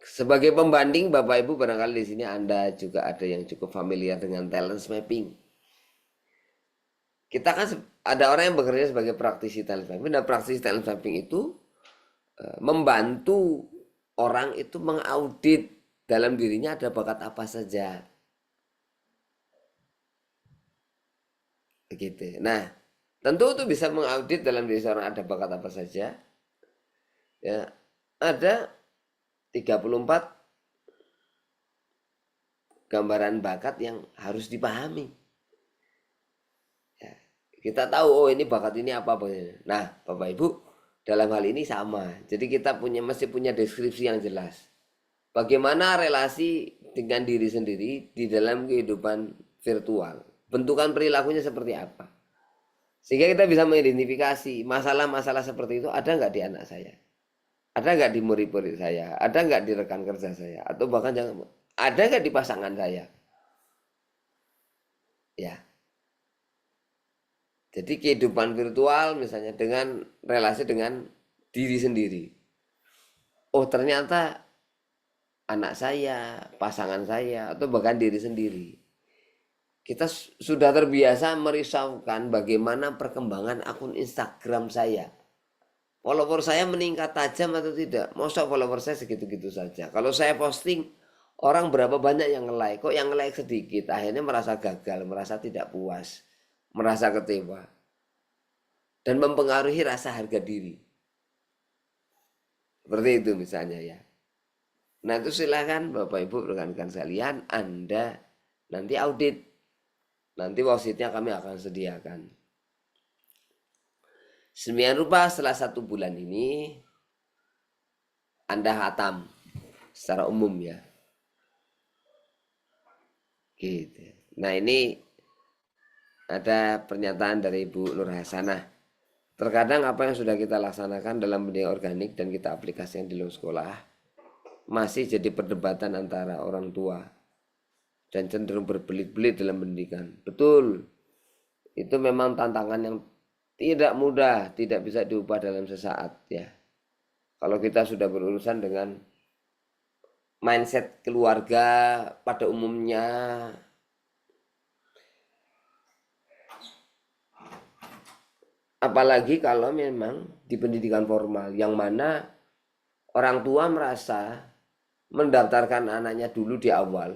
Sebagai pembanding Bapak Ibu barangkali di sini Anda juga ada yang cukup familiar dengan talent mapping. Kita kan ada orang yang bekerja sebagai praktisi talent mapping dan praktisi talent mapping itu membantu orang itu mengaudit dalam dirinya ada bakat apa saja. Begitu. Nah, tentu itu bisa mengaudit dalam diri seorang ada bakat apa saja. Ya, ada 34 gambaran bakat yang harus dipahami. Ya, kita tahu oh ini bakat ini apa. Nah, Bapak Ibu, dalam hal ini sama. Jadi kita mesti punya deskripsi yang jelas. Bagaimana relasi dengan diri sendiri di dalam kehidupan virtual. Bentukan perilakunya seperti apa. Sehingga kita bisa mengidentifikasi masalah-masalah seperti itu ada nggak di anak saya. Ada nggak di murid-murid saya. Ada nggak di rekan kerja saya. Atau bahkan jangan, ada nggak di pasangan saya. Ya. Jadi kehidupan virtual misalnya dengan relasi dengan diri sendiri. Oh ternyata anak saya, pasangan saya, atau bahkan diri sendiri. Kita sudah terbiasa merisaukan bagaimana perkembangan akun Instagram saya. Follower saya meningkat tajam atau tidak? Masa follower saya segitu-gitu saja. Kalau saya posting, orang berapa banyak yang nge-like? Kok yang nge-like sedikit? Akhirnya merasa gagal, merasa tidak puas, merasa kecewa. Dan mempengaruhi rasa harga diri. Seperti itu misalnya ya. Nah itu silakan Bapak Ibu rekan-rekan sekalian, Anda nanti audit. Nanti worksheetnya kami akan sediakan. Sedemikian rupa setelah 1 bulan ini Anda khatam secara umum ya. Gitu. Nah ini ada pernyataan dari Ibu Nur Hasanah. Terkadang apa yang sudah kita laksanakan dalam pendidikan organik dan kita aplikasikan di luar sekolah masih jadi perdebatan antara orang tua dan cenderung berbelit-belit dalam pendidikan. Betul, itu memang tantangan yang tidak mudah, tidak bisa diubah dalam sesaat ya. Kalau kita sudah berurusan dengan mindset keluarga pada umumnya, apalagi kalau memang di pendidikan formal yang mana orang tua merasa mendaftarkan anaknya dulu di awal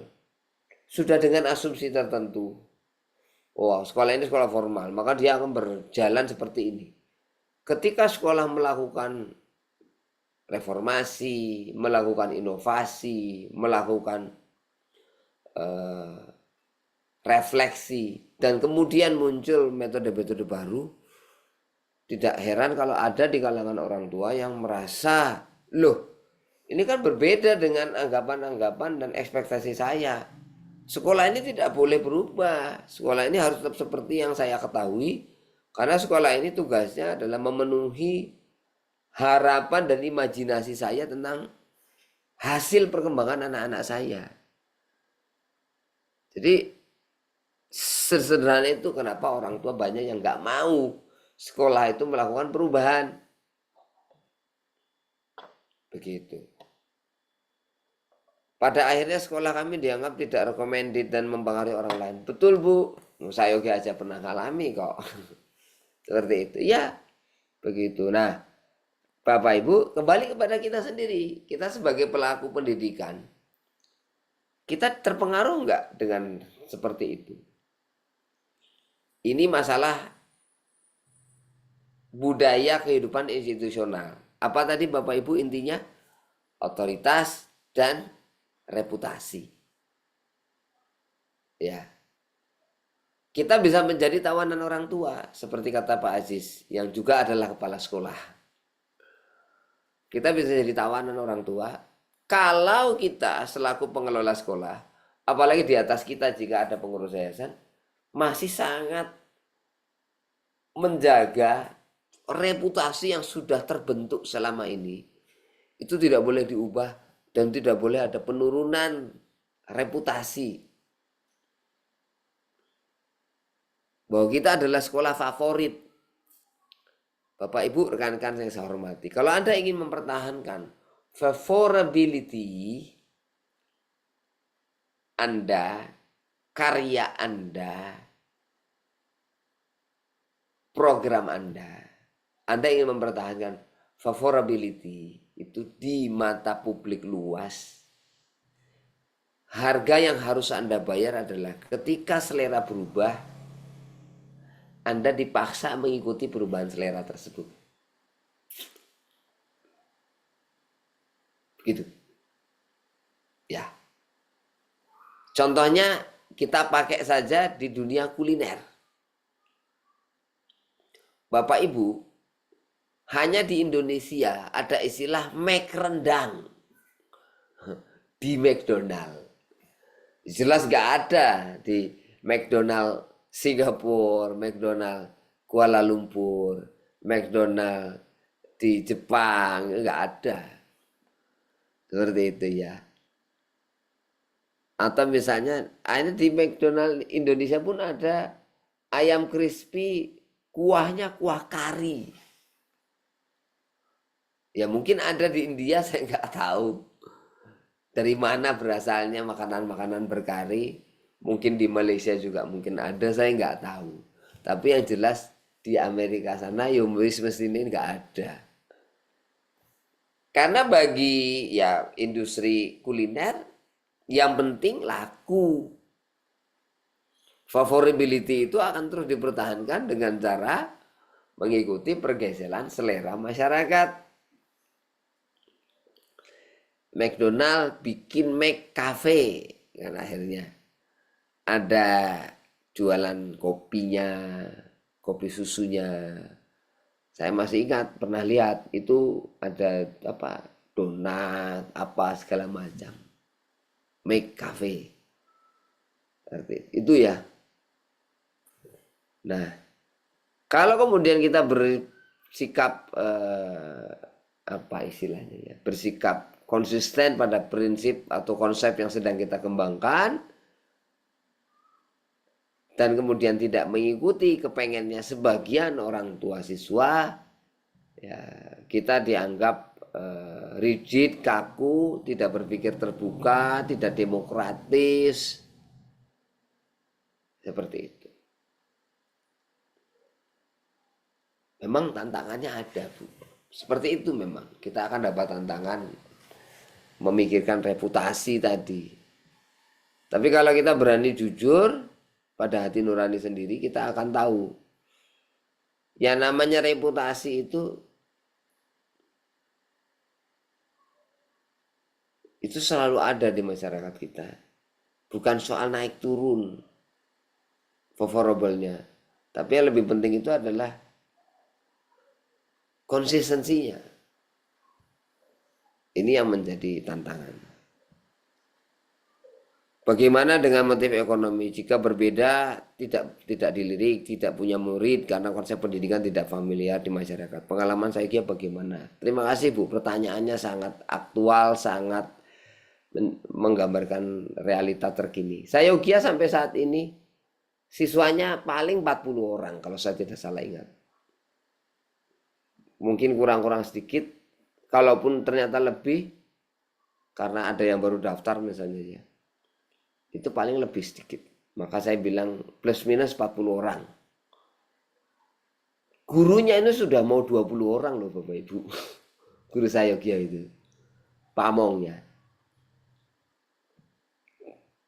sudah dengan asumsi tertentu. Oh, sekolah ini sekolah formal, maka dia akan berjalan seperti ini. Ketika sekolah melakukan reformasi, melakukan inovasi, melakukan eh, refleksi, dan kemudian muncul metode-metode baru, tidak heran kalau ada di kalangan orang tua yang merasa, loh, ini kan berbeda dengan anggapan-anggapan dan ekspektasi saya. Sekolah ini tidak boleh berubah. Sekolah ini harus tetap seperti yang saya ketahui. Karena sekolah ini tugasnya adalah memenuhi harapan dan imajinasi saya tentang hasil perkembangan anak-anak saya. Jadi sesederhana itu kenapa orang tua banyak yang nggak mau sekolah itu melakukan perubahan. Begitu. Pada akhirnya sekolah kami dianggap tidak recommended dan mempengaruhi orang lain. Betul Bu, saya Yogi aja pernah ngalami kok. Seperti itu. Ya, begitu. Nah, Bapak Ibu, kembali kepada kita sendiri. Kita sebagai pelaku pendidikan, kita terpengaruh nggak dengan seperti itu? Ini masalah budaya kehidupan institusional. Apa tadi Bapak Ibu intinya? Otoritas dan reputasi. Ya. Kita bisa menjadi tawanan orang tua, seperti kata Pak Aziz, yang juga adalah kepala sekolah. Kita bisa jadi tawanan orang tua, kalau kita selaku pengelola sekolah, apalagi di atas kita jika ada pengurus yayasan, masih sangat menjaga reputasi yang sudah terbentuk selama ini. Itu tidak boleh diubah dan tidak boleh ada penurunan reputasi. Bahwa kita adalah sekolah favorit. Bapak Ibu rekan-rekan yang saya hormati, kalau Anda ingin mempertahankan favorability Anda, karya Anda, program Anda ingin mempertahankan favorability itu di mata publik luas, harga yang harus Anda bayar adalah ketika selera berubah, Anda dipaksa mengikuti perubahan selera tersebut. Gitu. Ya. Contohnya kita pakai saja di dunia kuliner. Bapak Ibu, hanya di Indonesia ada istilah mek rendang di McDonald. Jelas gak ada di McDonald Singapura, McDonald Kuala Lumpur, McDonald di Jepang, nggak ada. Seperti itu ya. Atau misalnya, ini di McDonald Indonesia pun ada ayam crispy, kuahnya kuah kari. Ya mungkin ada di India, saya nggak tahu. Dari mana berasalnya makanan-makanan berkari. Mungkin di Malaysia juga mungkin ada, saya nggak tahu. Tapi yang jelas di Amerika sana mesti ini nggak ada. Karena bagi ya industri kuliner yang penting laku. Favorability itu akan terus dipertahankan dengan cara mengikuti pergeseran selera masyarakat. McDonald bikin McCafe kan akhirnya. Ada jualan kopinya, kopi susunya. Saya masih ingat pernah lihat itu ada apa donat apa segala macam. Make cafe. Itu ya. Nah, kalau kemudian kita bersikap apa istilahnya ya, bersikap konsisten pada prinsip atau konsep yang sedang kita kembangkan, dan kemudian tidak mengikuti kepengennya sebagian orang tua siswa, ya kita dianggap rigid, kaku, tidak berpikir terbuka, tidak demokratis, seperti itu. Memang tantangannya ada, Bu. Seperti itu memang. Kita akan dapat tantangan memikirkan reputasi tadi. Tapi kalau kita berani jujur pada hati nurani sendiri, kita akan tahu. Yang namanya reputasi itu selalu ada di masyarakat kita. Bukan soal naik turun favorable-nya. Tapi yang lebih penting itu adalah konsistensinya. Ini yang menjadi tantangan. Bagaimana dengan motif ekonomi? Jika berbeda, tidak dilirik, tidak punya murid karena konsep pendidikan tidak familiar di masyarakat. Pengalaman saya kira bagaimana? Terima kasih Bu, pertanyaannya sangat aktual, sangat menggambarkan realita terkini. Saya Ugia sampai saat ini siswanya paling 40 orang kalau saya tidak salah ingat. Mungkin kurang-kurang sedikit, kalaupun ternyata lebih karena ada yang baru daftar misalnya ya. Itu paling lebih sedikit. Maka saya bilang plus minus 40 orang. Gurunya ini sudah mau 20 orang loh Bapak Ibu. Guru saya Yogia itu. Pamongnya.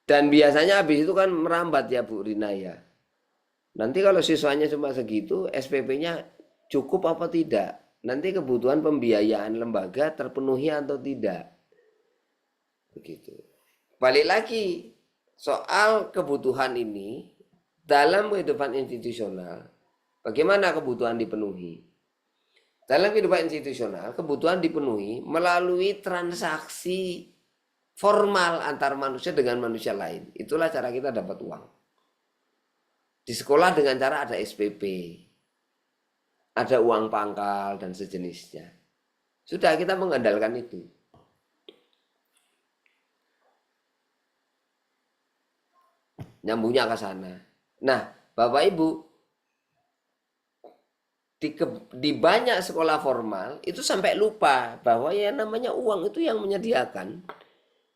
Dan biasanya habis itu kan merambat ya Bu Rina ya. Nanti kalau siswanya cuma segitu, SPP-nya cukup apa tidak? Nanti kebutuhan pembiayaan lembaga terpenuhi atau tidak? Begitu. Balik lagi. Soal kebutuhan ini dalam kehidupan institusional, bagaimana kebutuhan dipenuhi? Dalam kehidupan institusional, kebutuhan dipenuhi melalui transaksi formal antar manusia dengan manusia lain. Itulah cara kita dapat uang. Di sekolah dengan cara ada SPP, ada uang pangkal dan sejenisnya. Sudah kita mengandalkan itu. Nyambungnya ke sana. Nah, Bapak Ibu, di banyak sekolah formal itu sampai lupa bahwa ya namanya uang itu yang menyediakan.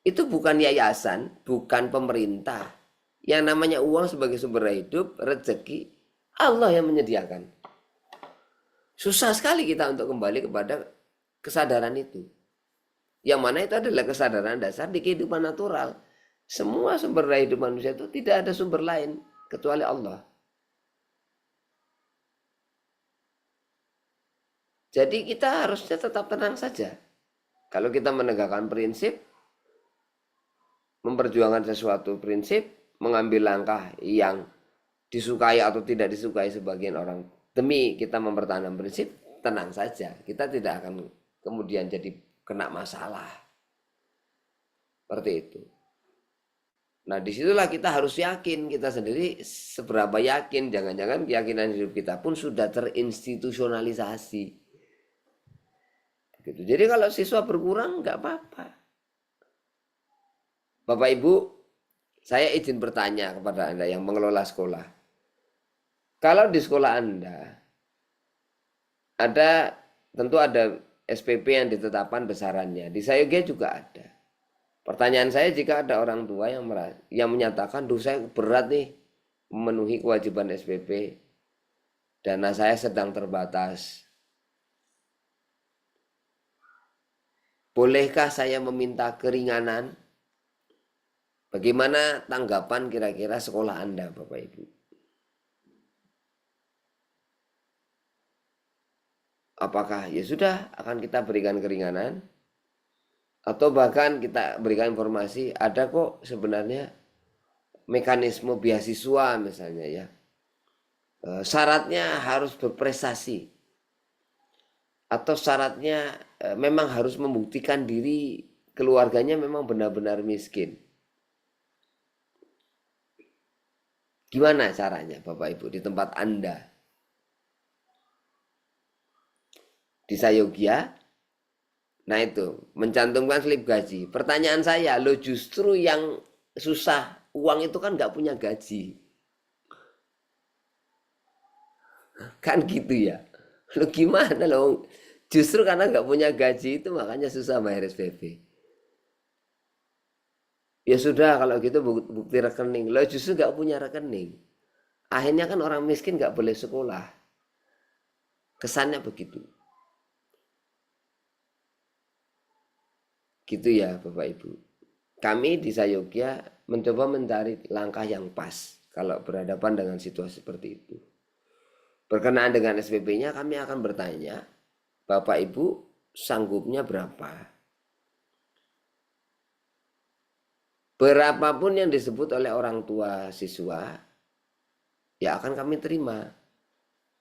Itu bukan yayasan, bukan pemerintah. Yang namanya uang sebagai sumber hidup, rezeki, Allah yang menyediakan. Susah sekali kita untuk kembali kepada kesadaran itu. Yang mana itu adalah kesadaran dasar di kehidupan natural. Semua sumber daya hidup manusia itu tidak ada sumber lain kecuali Allah. Jadi kita harusnya tetap tenang saja. Kalau kita menegakkan prinsip, memperjuangkan sesuatu prinsip, mengambil langkah yang disukai atau tidak disukai sebagian orang, demi kita mempertahankan prinsip, tenang saja. Kita tidak akan kemudian jadi kena masalah. Seperti itu. Nah disitulah kita harus yakin kita sendiri seberapa yakin, jangan-jangan keyakinan hidup kita pun sudah terinstitusionalisasi. Gitu. Jadi kalau siswa berkurang nggak apa-apa. Bapak Ibu, saya izin bertanya kepada Anda yang mengelola sekolah. Kalau di sekolah Anda tentu ada SPP yang ditetapkan besarannya. Di Sayogia juga ada. Pertanyaan saya, jika ada orang tua yang menyatakan, duh saya berat nih memenuhi kewajiban SPP, dana saya sedang terbatas, bolehkah saya meminta keringanan? Bagaimana tanggapan kira-kira sekolah Anda, Bapak Ibu? Apakah ya sudah akan kita berikan keringanan? Atau bahkan kita berikan informasi, ada kok sebenarnya mekanisme beasiswa misalnya ya. Syaratnya harus berprestasi. Atau syaratnya memang harus membuktikan diri keluarganya memang benar-benar miskin. Gimana caranya Bapak Ibu di tempat Anda? Di Sayogia? Nah itu, mencantumkan slip gaji. Pertanyaan saya, lo justru yang susah, uang itu kan nggak punya gaji. Kan gitu ya. Lu gimana lo? Justru karena nggak punya gaji itu makanya susah bayar SPP. Ya sudah kalau gitu bukti rekening. Lo justru nggak punya rekening. Akhirnya kan orang miskin nggak boleh sekolah. Kesannya begitu. Gitu ya Bapak Ibu. Kami di Sayogya mencoba mencari langkah yang pas kalau berhadapan dengan situasi seperti itu. Berkenaan dengan SPP-nya kami akan bertanya, Bapak Ibu sanggupnya berapa? Berapapun yang disebut oleh orang tua siswa, ya akan kami terima.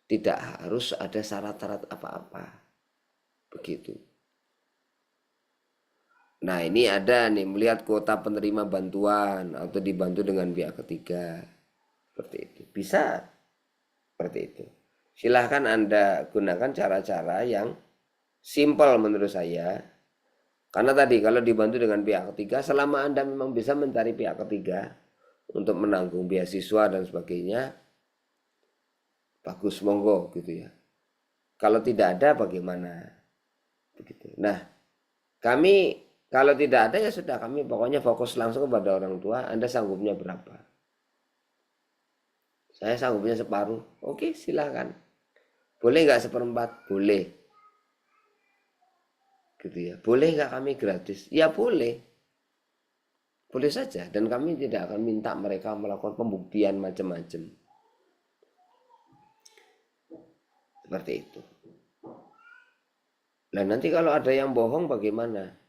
Tidak harus ada syarat-syarat apa-apa. Begitu. Nah ini ada nih, melihat kuota penerima bantuan atau dibantu dengan pihak ketiga. Seperti itu. Bisa seperti itu. Silahkan Anda gunakan cara-cara yang simpel menurut saya. Karena tadi kalau dibantu dengan pihak ketiga, selama Anda memang bisa mencari pihak ketiga untuk menanggung beasiswa dan sebagainya, bagus monggo gitu ya. Kalau tidak ada bagaimana? Begitu. Nah, kami kalau tidak ada ya sudah, kami pokoknya fokus langsung kepada orang tua. Anda sanggupnya berapa? Saya sanggupnya separuh. Oke, silakan. Boleh nggak seperempat? Boleh. Gitu ya. Boleh nggak kami gratis? Ya boleh. Boleh saja. Dan kami tidak akan minta mereka melakukan pembuktian macam-macam. Seperti itu. Nah nanti kalau ada yang bohong bagaimana?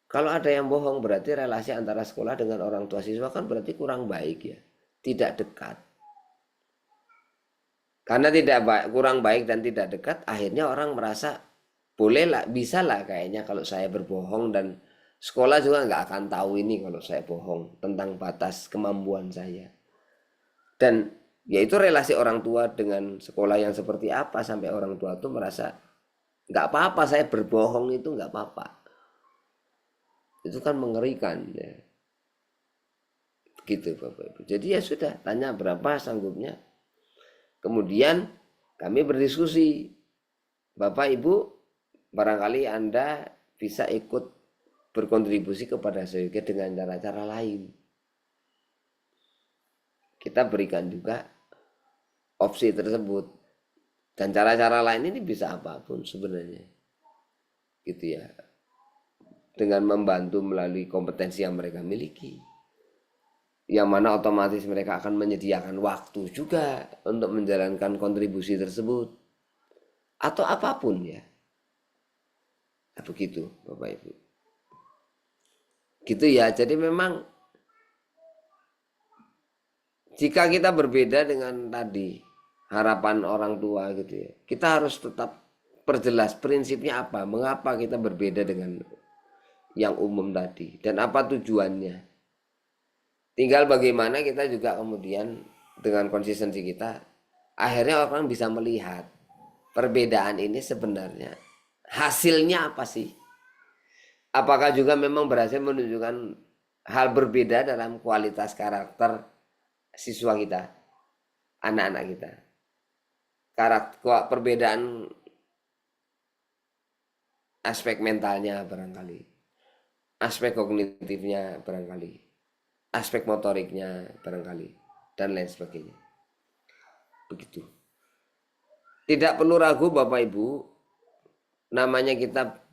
Kalau ada yang bohong berarti relasi antara sekolah dengan orang tua siswa kan berarti kurang baik ya. Tidak dekat. Karena tidak baik, kurang baik dan tidak dekat, akhirnya orang merasa boleh lah, bisa lah kayaknya kalau saya berbohong, dan sekolah juga nggak akan tahu ini kalau saya bohong tentang batas kemampuan saya. Dan yaitu relasi orang tua dengan sekolah yang seperti apa sampai orang tua tuh merasa nggak apa-apa saya berbohong, itu nggak apa-apa. Itu kan mengerikan ya. Gitu Bapak Ibu. Jadi ya sudah, tanya berapa sanggupnya. Kemudian kami berdiskusi, Bapak Ibu barangkali Anda bisa ikut berkontribusi kepada Sayogya dengan cara-cara lain. Kita berikan juga opsi tersebut. Dan cara-cara lain ini bisa apapun sebenarnya. Gitu ya. Dengan membantu melalui kompetensi yang mereka miliki. Yang mana otomatis mereka akan menyediakan waktu juga untuk menjalankan kontribusi tersebut. Atau apapun ya. Nah, begitu Bapak Ibu. Gitu ya. Jadi memang jika kita berbeda dengan tadi harapan orang tua gitu ya, kita harus tetap perjelas prinsipnya apa, mengapa kita berbeda dengan yang umum tadi, dan apa tujuannya. Tinggal bagaimana kita juga kemudian dengan konsistensi kita, akhirnya orang bisa melihat perbedaan ini sebenarnya hasilnya apa sih. Apakah juga memang berhasil menunjukkan hal berbeda dalam kualitas karakter siswa kita, anak-anak kita. Karakter perbedaan aspek mentalnya barangkali, aspek kognitifnya barangkali, aspek motoriknya barangkali, dan lain sebagainya. Begitu. Tidak perlu ragu Bapak Ibu, namanya kita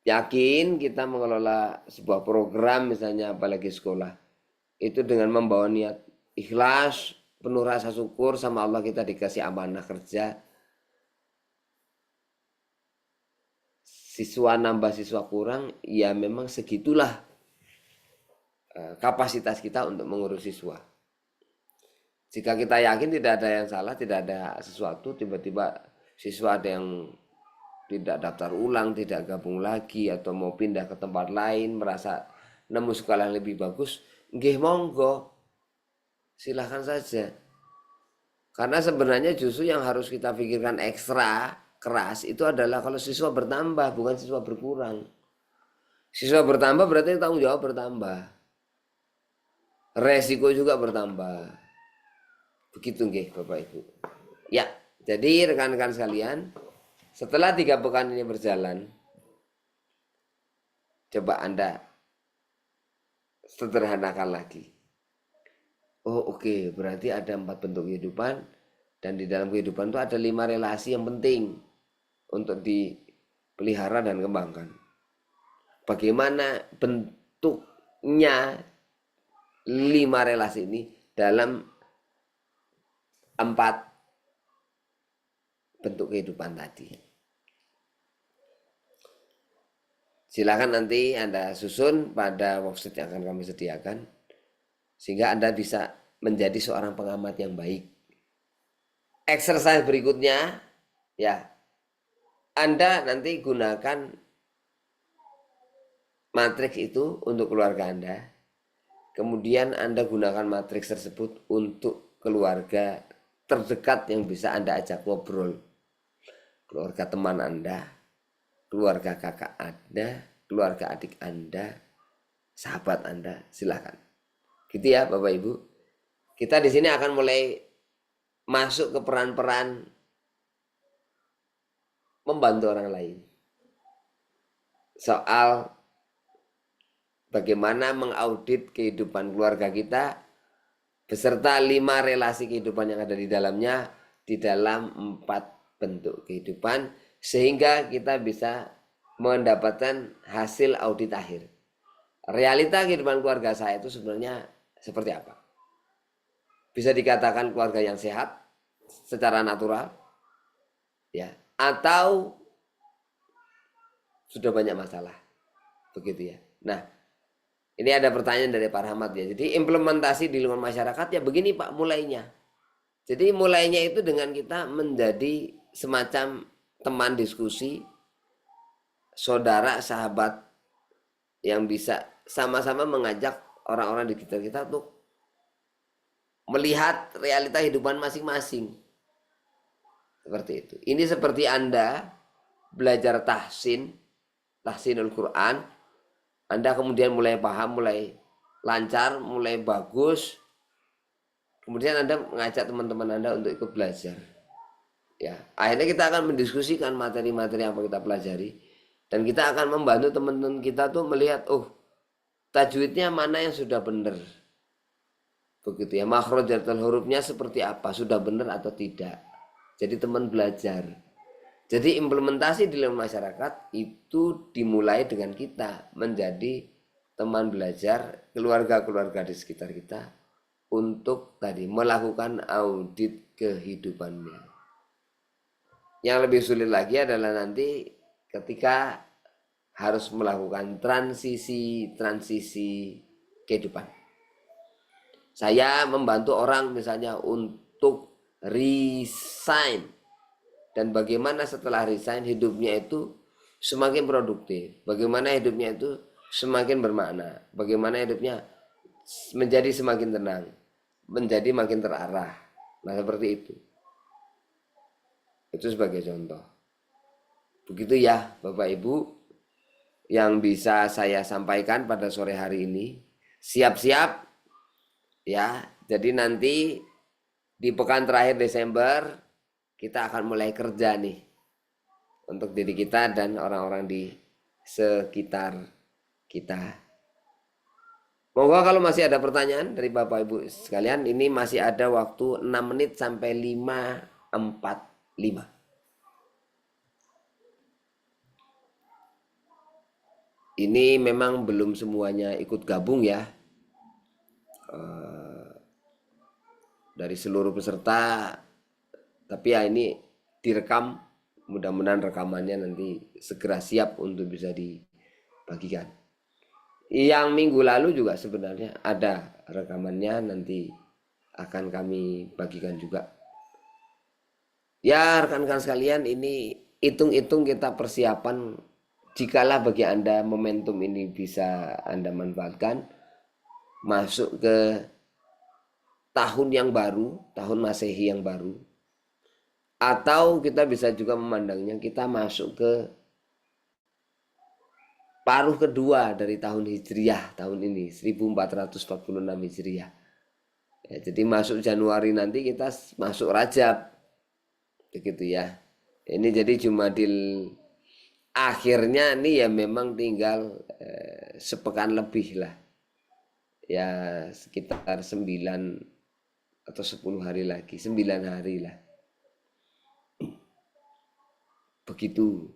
yakin kita mengelola sebuah program misalnya apalagi sekolah, itu dengan membawa niat ikhlas, penuh rasa syukur sama Allah kita dikasih amanah kerja. Siswa nambah siswa kurang, ya memang segitulah kapasitas kita untuk mengurus siswa. Jika kita yakin tidak ada yang salah, tidak ada sesuatu, tiba-tiba siswa ada yang tidak daftar ulang, tidak gabung lagi, atau mau pindah ke tempat lain, merasa nemu sekolah yang lebih bagus, nggih monggo, silahkan saja. Karena sebenarnya justru yang harus kita pikirkan ekstra keras itu adalah kalau siswa bertambah, bukan siswa berkurang. Siswa bertambah berarti tanggung jawab bertambah, resiko juga bertambah. Begitu nggih Bapak Ibu. Ya, Jadi rekan-rekan sekalian, setelah 3 pekan ini berjalan, coba Anda sederhanakan lagi. Oh oke, berarti ada 4 bentuk kehidupan, dan di dalam kehidupan itu ada 5 relasi yang penting untuk dipelihara dan kembangkan. Bagaimana bentuknya 5 relasi ini dalam 4 bentuk kehidupan tadi. Silakan nanti Anda susun pada worksheet yang akan kami sediakan, sehingga Anda bisa menjadi seorang pengamat yang baik. Exercise berikutnya, ya, Anda nanti gunakan matriks itu untuk keluarga Anda. Kemudian Anda gunakan matriks tersebut untuk keluarga terdekat yang bisa Anda ajak ngobrol. Keluarga teman Anda, keluarga kakak Anda, keluarga adik Anda, sahabat Anda, silakan. Gitu ya Bapak Ibu. Kita di sini akan mulai masuk ke peran-peran membantu orang lain. Soal bagaimana mengaudit kehidupan keluarga kita beserta 5 relasi kehidupan yang ada di dalamnya di dalam 4 bentuk kehidupan, sehingga kita bisa mendapatkan hasil audit akhir. Realita kehidupan keluarga saya itu sebenarnya seperti apa? Bisa dikatakan keluarga yang sehat secara natural, ya, atau sudah banyak masalah, begitu ya. Nah, ini ada pertanyaan dari Pak Rahmat ya. Jadi implementasi di lingkungan masyarakat ya begini Pak mulainya. Jadi mulainya itu dengan kita menjadi semacam teman diskusi, saudara, sahabat yang bisa sama-sama mengajak orang-orang di sekitar kita untuk melihat realita kehidupan masing-masing. Seperti itu. Ini seperti Anda belajar tahsinul Quran, Anda kemudian mulai paham, mulai lancar, mulai bagus. Kemudian Anda mengajak teman-teman Anda untuk ikut belajar. Ya, akhirnya kita akan mendiskusikan materi-materi yang kita pelajari, dan kita akan membantu teman-teman kita tuh melihat, oh, tajwidnya mana yang sudah benar. Begitu ya, makhrajatul hurufnya seperti apa, sudah benar atau tidak. Jadi teman belajar. Jadi implementasi di dalam masyarakat itu dimulai dengan kita menjadi teman belajar keluarga-keluarga di sekitar kita untuk tadi melakukan audit kehidupannya. Yang lebih sulit lagi adalah nanti ketika harus melakukan transisi kehidupan. Saya membantu orang misalnya untuk resign, dan bagaimana setelah resign hidupnya itu semakin produktif, bagaimana hidupnya itu semakin bermakna, bagaimana hidupnya menjadi semakin tenang, menjadi makin terarah. Nah seperti itu. Itu sebagai contoh. Begitu ya Bapak Ibu yang bisa saya sampaikan pada sore hari ini. Siap-siap ya. Jadi nanti di pekan terakhir Desember kita akan mulai kerja nih untuk diri kita dan orang-orang di sekitar kita. Monggo kalau masih ada pertanyaan dari Bapak Ibu sekalian, ini masih ada waktu 6 menit sampai 5:45. Ini memang belum semuanya ikut gabung ya. Dari seluruh peserta, tapi ya ini direkam, mudah-mudahan rekamannya nanti segera siap untuk bisa dibagikan. Yang minggu lalu juga sebenarnya ada rekamannya, nanti akan kami bagikan juga. Ya rekan-rekan sekalian, ini hitung-hitung kita persiapan, jikalah bagi Anda momentum ini bisa Anda manfaatkan masuk ke tahun yang baru, tahun Masehi yang baru. Atau kita bisa juga memandangnya kita masuk ke paruh kedua dari tahun Hijriah tahun ini, 1446 Hijriah. Ya, jadi masuk Januari nanti kita masuk Rajab. begitu ya. Ini jadi Jumadil akhirnya nih ya memang tinggal sepekan lebih lah, ya sekitar 9 atau 10 hari lagi, 9 hari lah, begitu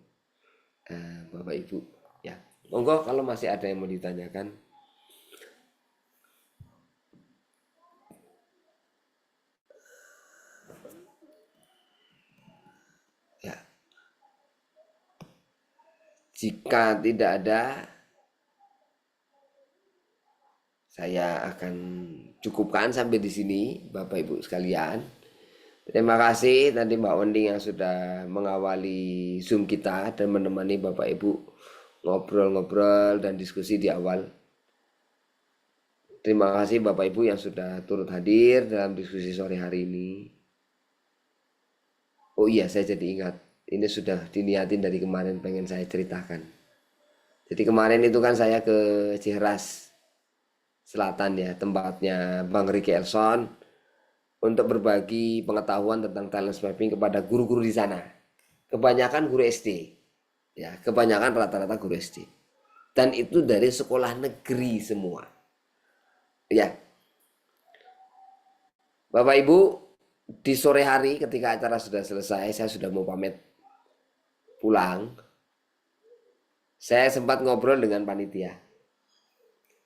Bapak Ibu ya. Monggo kalau masih ada yang mau ditanyakan. Ya, jika tidak ada, saya akan cukupkan sampai di sini, Bapak Ibu sekalian. Terima kasih tadi Mbak Wending yang sudah mengawali Zoom kita dan menemani Bapak Ibu ngobrol-ngobrol dan diskusi di awal. Terima kasih Bapak Ibu yang sudah turut hadir dalam diskusi sore hari ini. Oh iya, saya jadi ingat, ini sudah diniatin dari kemarin pengen saya ceritakan. Jadi kemarin itu kan saya ke Ciheras Selatan ya, tempatnya Bang Ricky Elson, untuk berbagi pengetahuan tentang talent mapping kepada guru-guru di sana. Kebanyakan guru SD, ya, kebanyakan rata-rata guru SD. Dan itu dari sekolah negeri semua. Ya, Bapak Ibu, di sore hari ketika acara sudah selesai, saya sudah mau pamit pulang. Saya sempat ngobrol dengan panitia.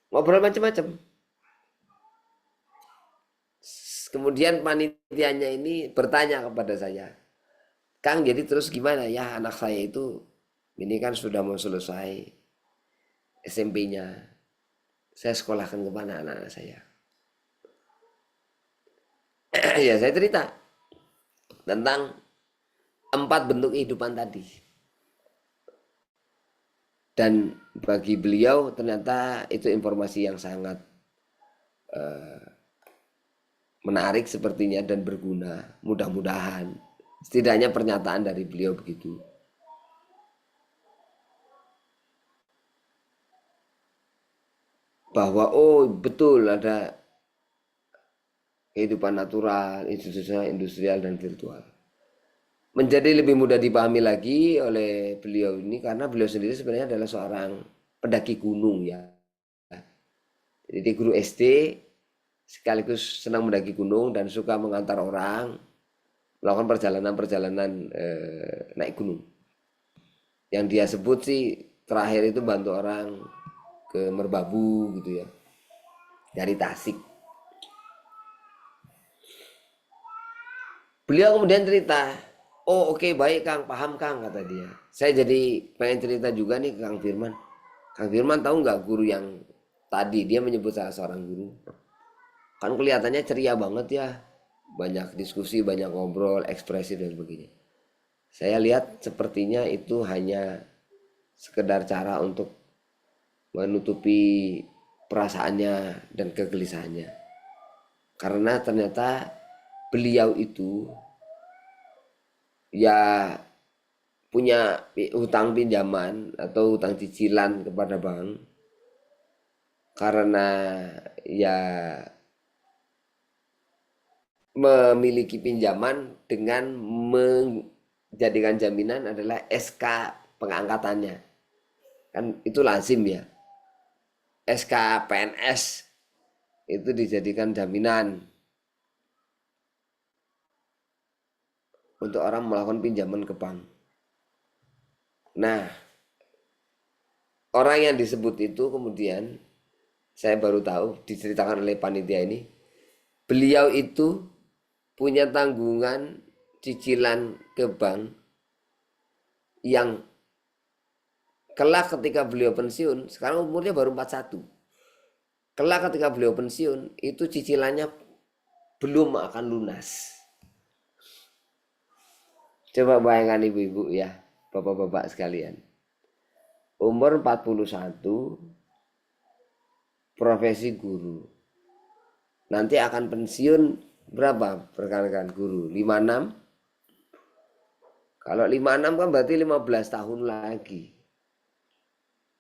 Ngobrol macam-macam. Kemudian panitianya ini bertanya kepada saya, Kang, jadi terus gimana ya anak saya itu, ini kan sudah mau selesai SMP-nya. Saya sekolahkan kemana anak-anak saya? Ya saya cerita tentang 4 bentuk kehidupan tadi. Dan bagi beliau ternyata itu informasi yang sangat menarik sepertinya dan berguna. Mudah-mudahan setidaknya pernyataan dari beliau begitu. Bahwa oh betul ada kehidupan natural, institusional, industrial, dan virtual. Menjadi lebih mudah dipahami lagi oleh beliau ini karena beliau sendiri sebenarnya adalah seorang pendaki gunung ya. Jadi guru SD sekaligus senang mendaki gunung dan suka mengantar orang melakukan perjalanan-perjalanan naik gunung. Yang dia sebut sih terakhir itu bantu orang ke Merbabu gitu ya, dari Tasik. Beliau kemudian cerita, oh oke, baik Kang, paham Kang, kata dia. Saya jadi pengen cerita juga nih ke Kang Firman. Kang Firman tahu nggak guru yang tadi, dia menyebut salah seorang guru. Kan kelihatannya ceria banget ya. Banyak diskusi, banyak ngobrol, ekspresi dan sebagainya. Saya lihat sepertinya itu hanya sekedar cara untuk menutupi perasaannya dan kegelisahannya. Karena ternyata beliau itu ya punya hutang pinjaman atau hutang cicilan kepada bank karena ya memiliki pinjaman dengan menjadikan jaminan adalah SK pengangkatannya. Kan itu lazim ya. SK PNS itu dijadikan jaminan untuk orang melakukan pinjaman ke bank. Nah, orang yang disebut itu kemudian saya baru tahu diceritakan oleh panitia ini, beliau itu punya tanggungan cicilan ke bank yang kelak ketika beliau pensiun, sekarang umurnya baru 41. Kelak ketika beliau pensiun, itu cicilannya belum akan lunas. Coba bayangkan ibu-ibu ya, bapak-bapak sekalian. Umur 41, profesi guru. Nanti akan pensiun berapa rekan-rekan guru? 56? Kalau 56 kan berarti 15 tahun lagi.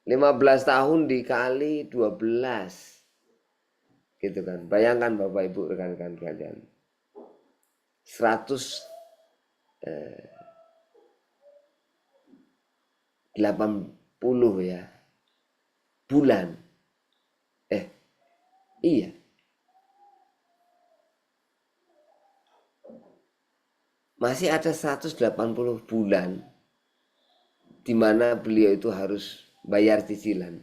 15 tahun dikali 12. Gitu kan. Bayangkan Bapak Ibu rekan-rekan kalian. 100 80 ya bulan. Iya. Masih ada 180 bulan di mana beliau itu harus bayar cicilan.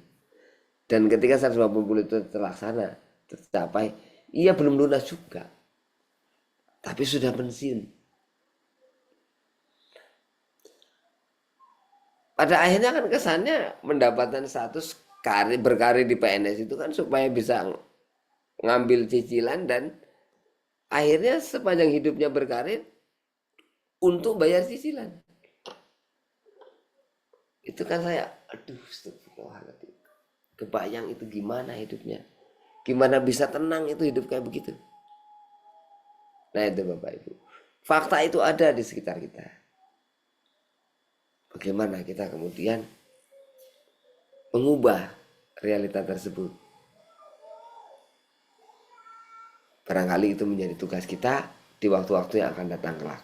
Dan ketika 180 itu terlaksana, tercapai, ia belum lunas juga. Tapi sudah pensiun. Pada akhirnya kan kesannya mendapatkan status berkarir di PNS itu kan supaya bisa ngambil cicilan dan akhirnya sepanjang hidupnya berkarir untuk bayar cicilan. Itu kan saya, aduh, astagfirullahaladzim. Kebayang itu gimana hidupnya. Gimana bisa tenang itu hidup kayak begitu. Nah itu Bapak Ibu. Fakta itu ada di sekitar kita. Bagaimana kita kemudian mengubah realita tersebut. Barangkali itu menjadi tugas kita di waktu-waktu yang akan datang kelak.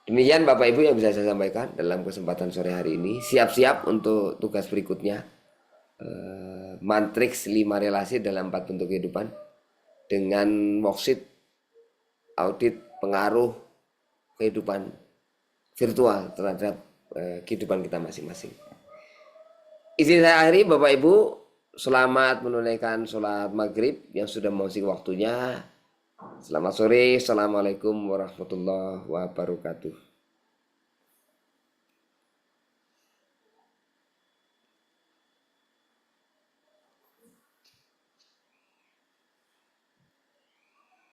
Demikian Bapak Ibu yang bisa saya sampaikan dalam kesempatan sore hari ini. Siap-siap untuk tugas berikutnya. Matriks 5 relasi dalam 4 bentuk kehidupan. Dengan worksheet audit pengaruh kehidupan virtual terhadap kehidupan kita masing-masing. Izin saya akhiri Bapak Ibu. Selamat menunaikan sholat maghrib yang sudah memasuki waktunya. Selamat sore. Assalamualaikum warahmatullahi wabarakatuh.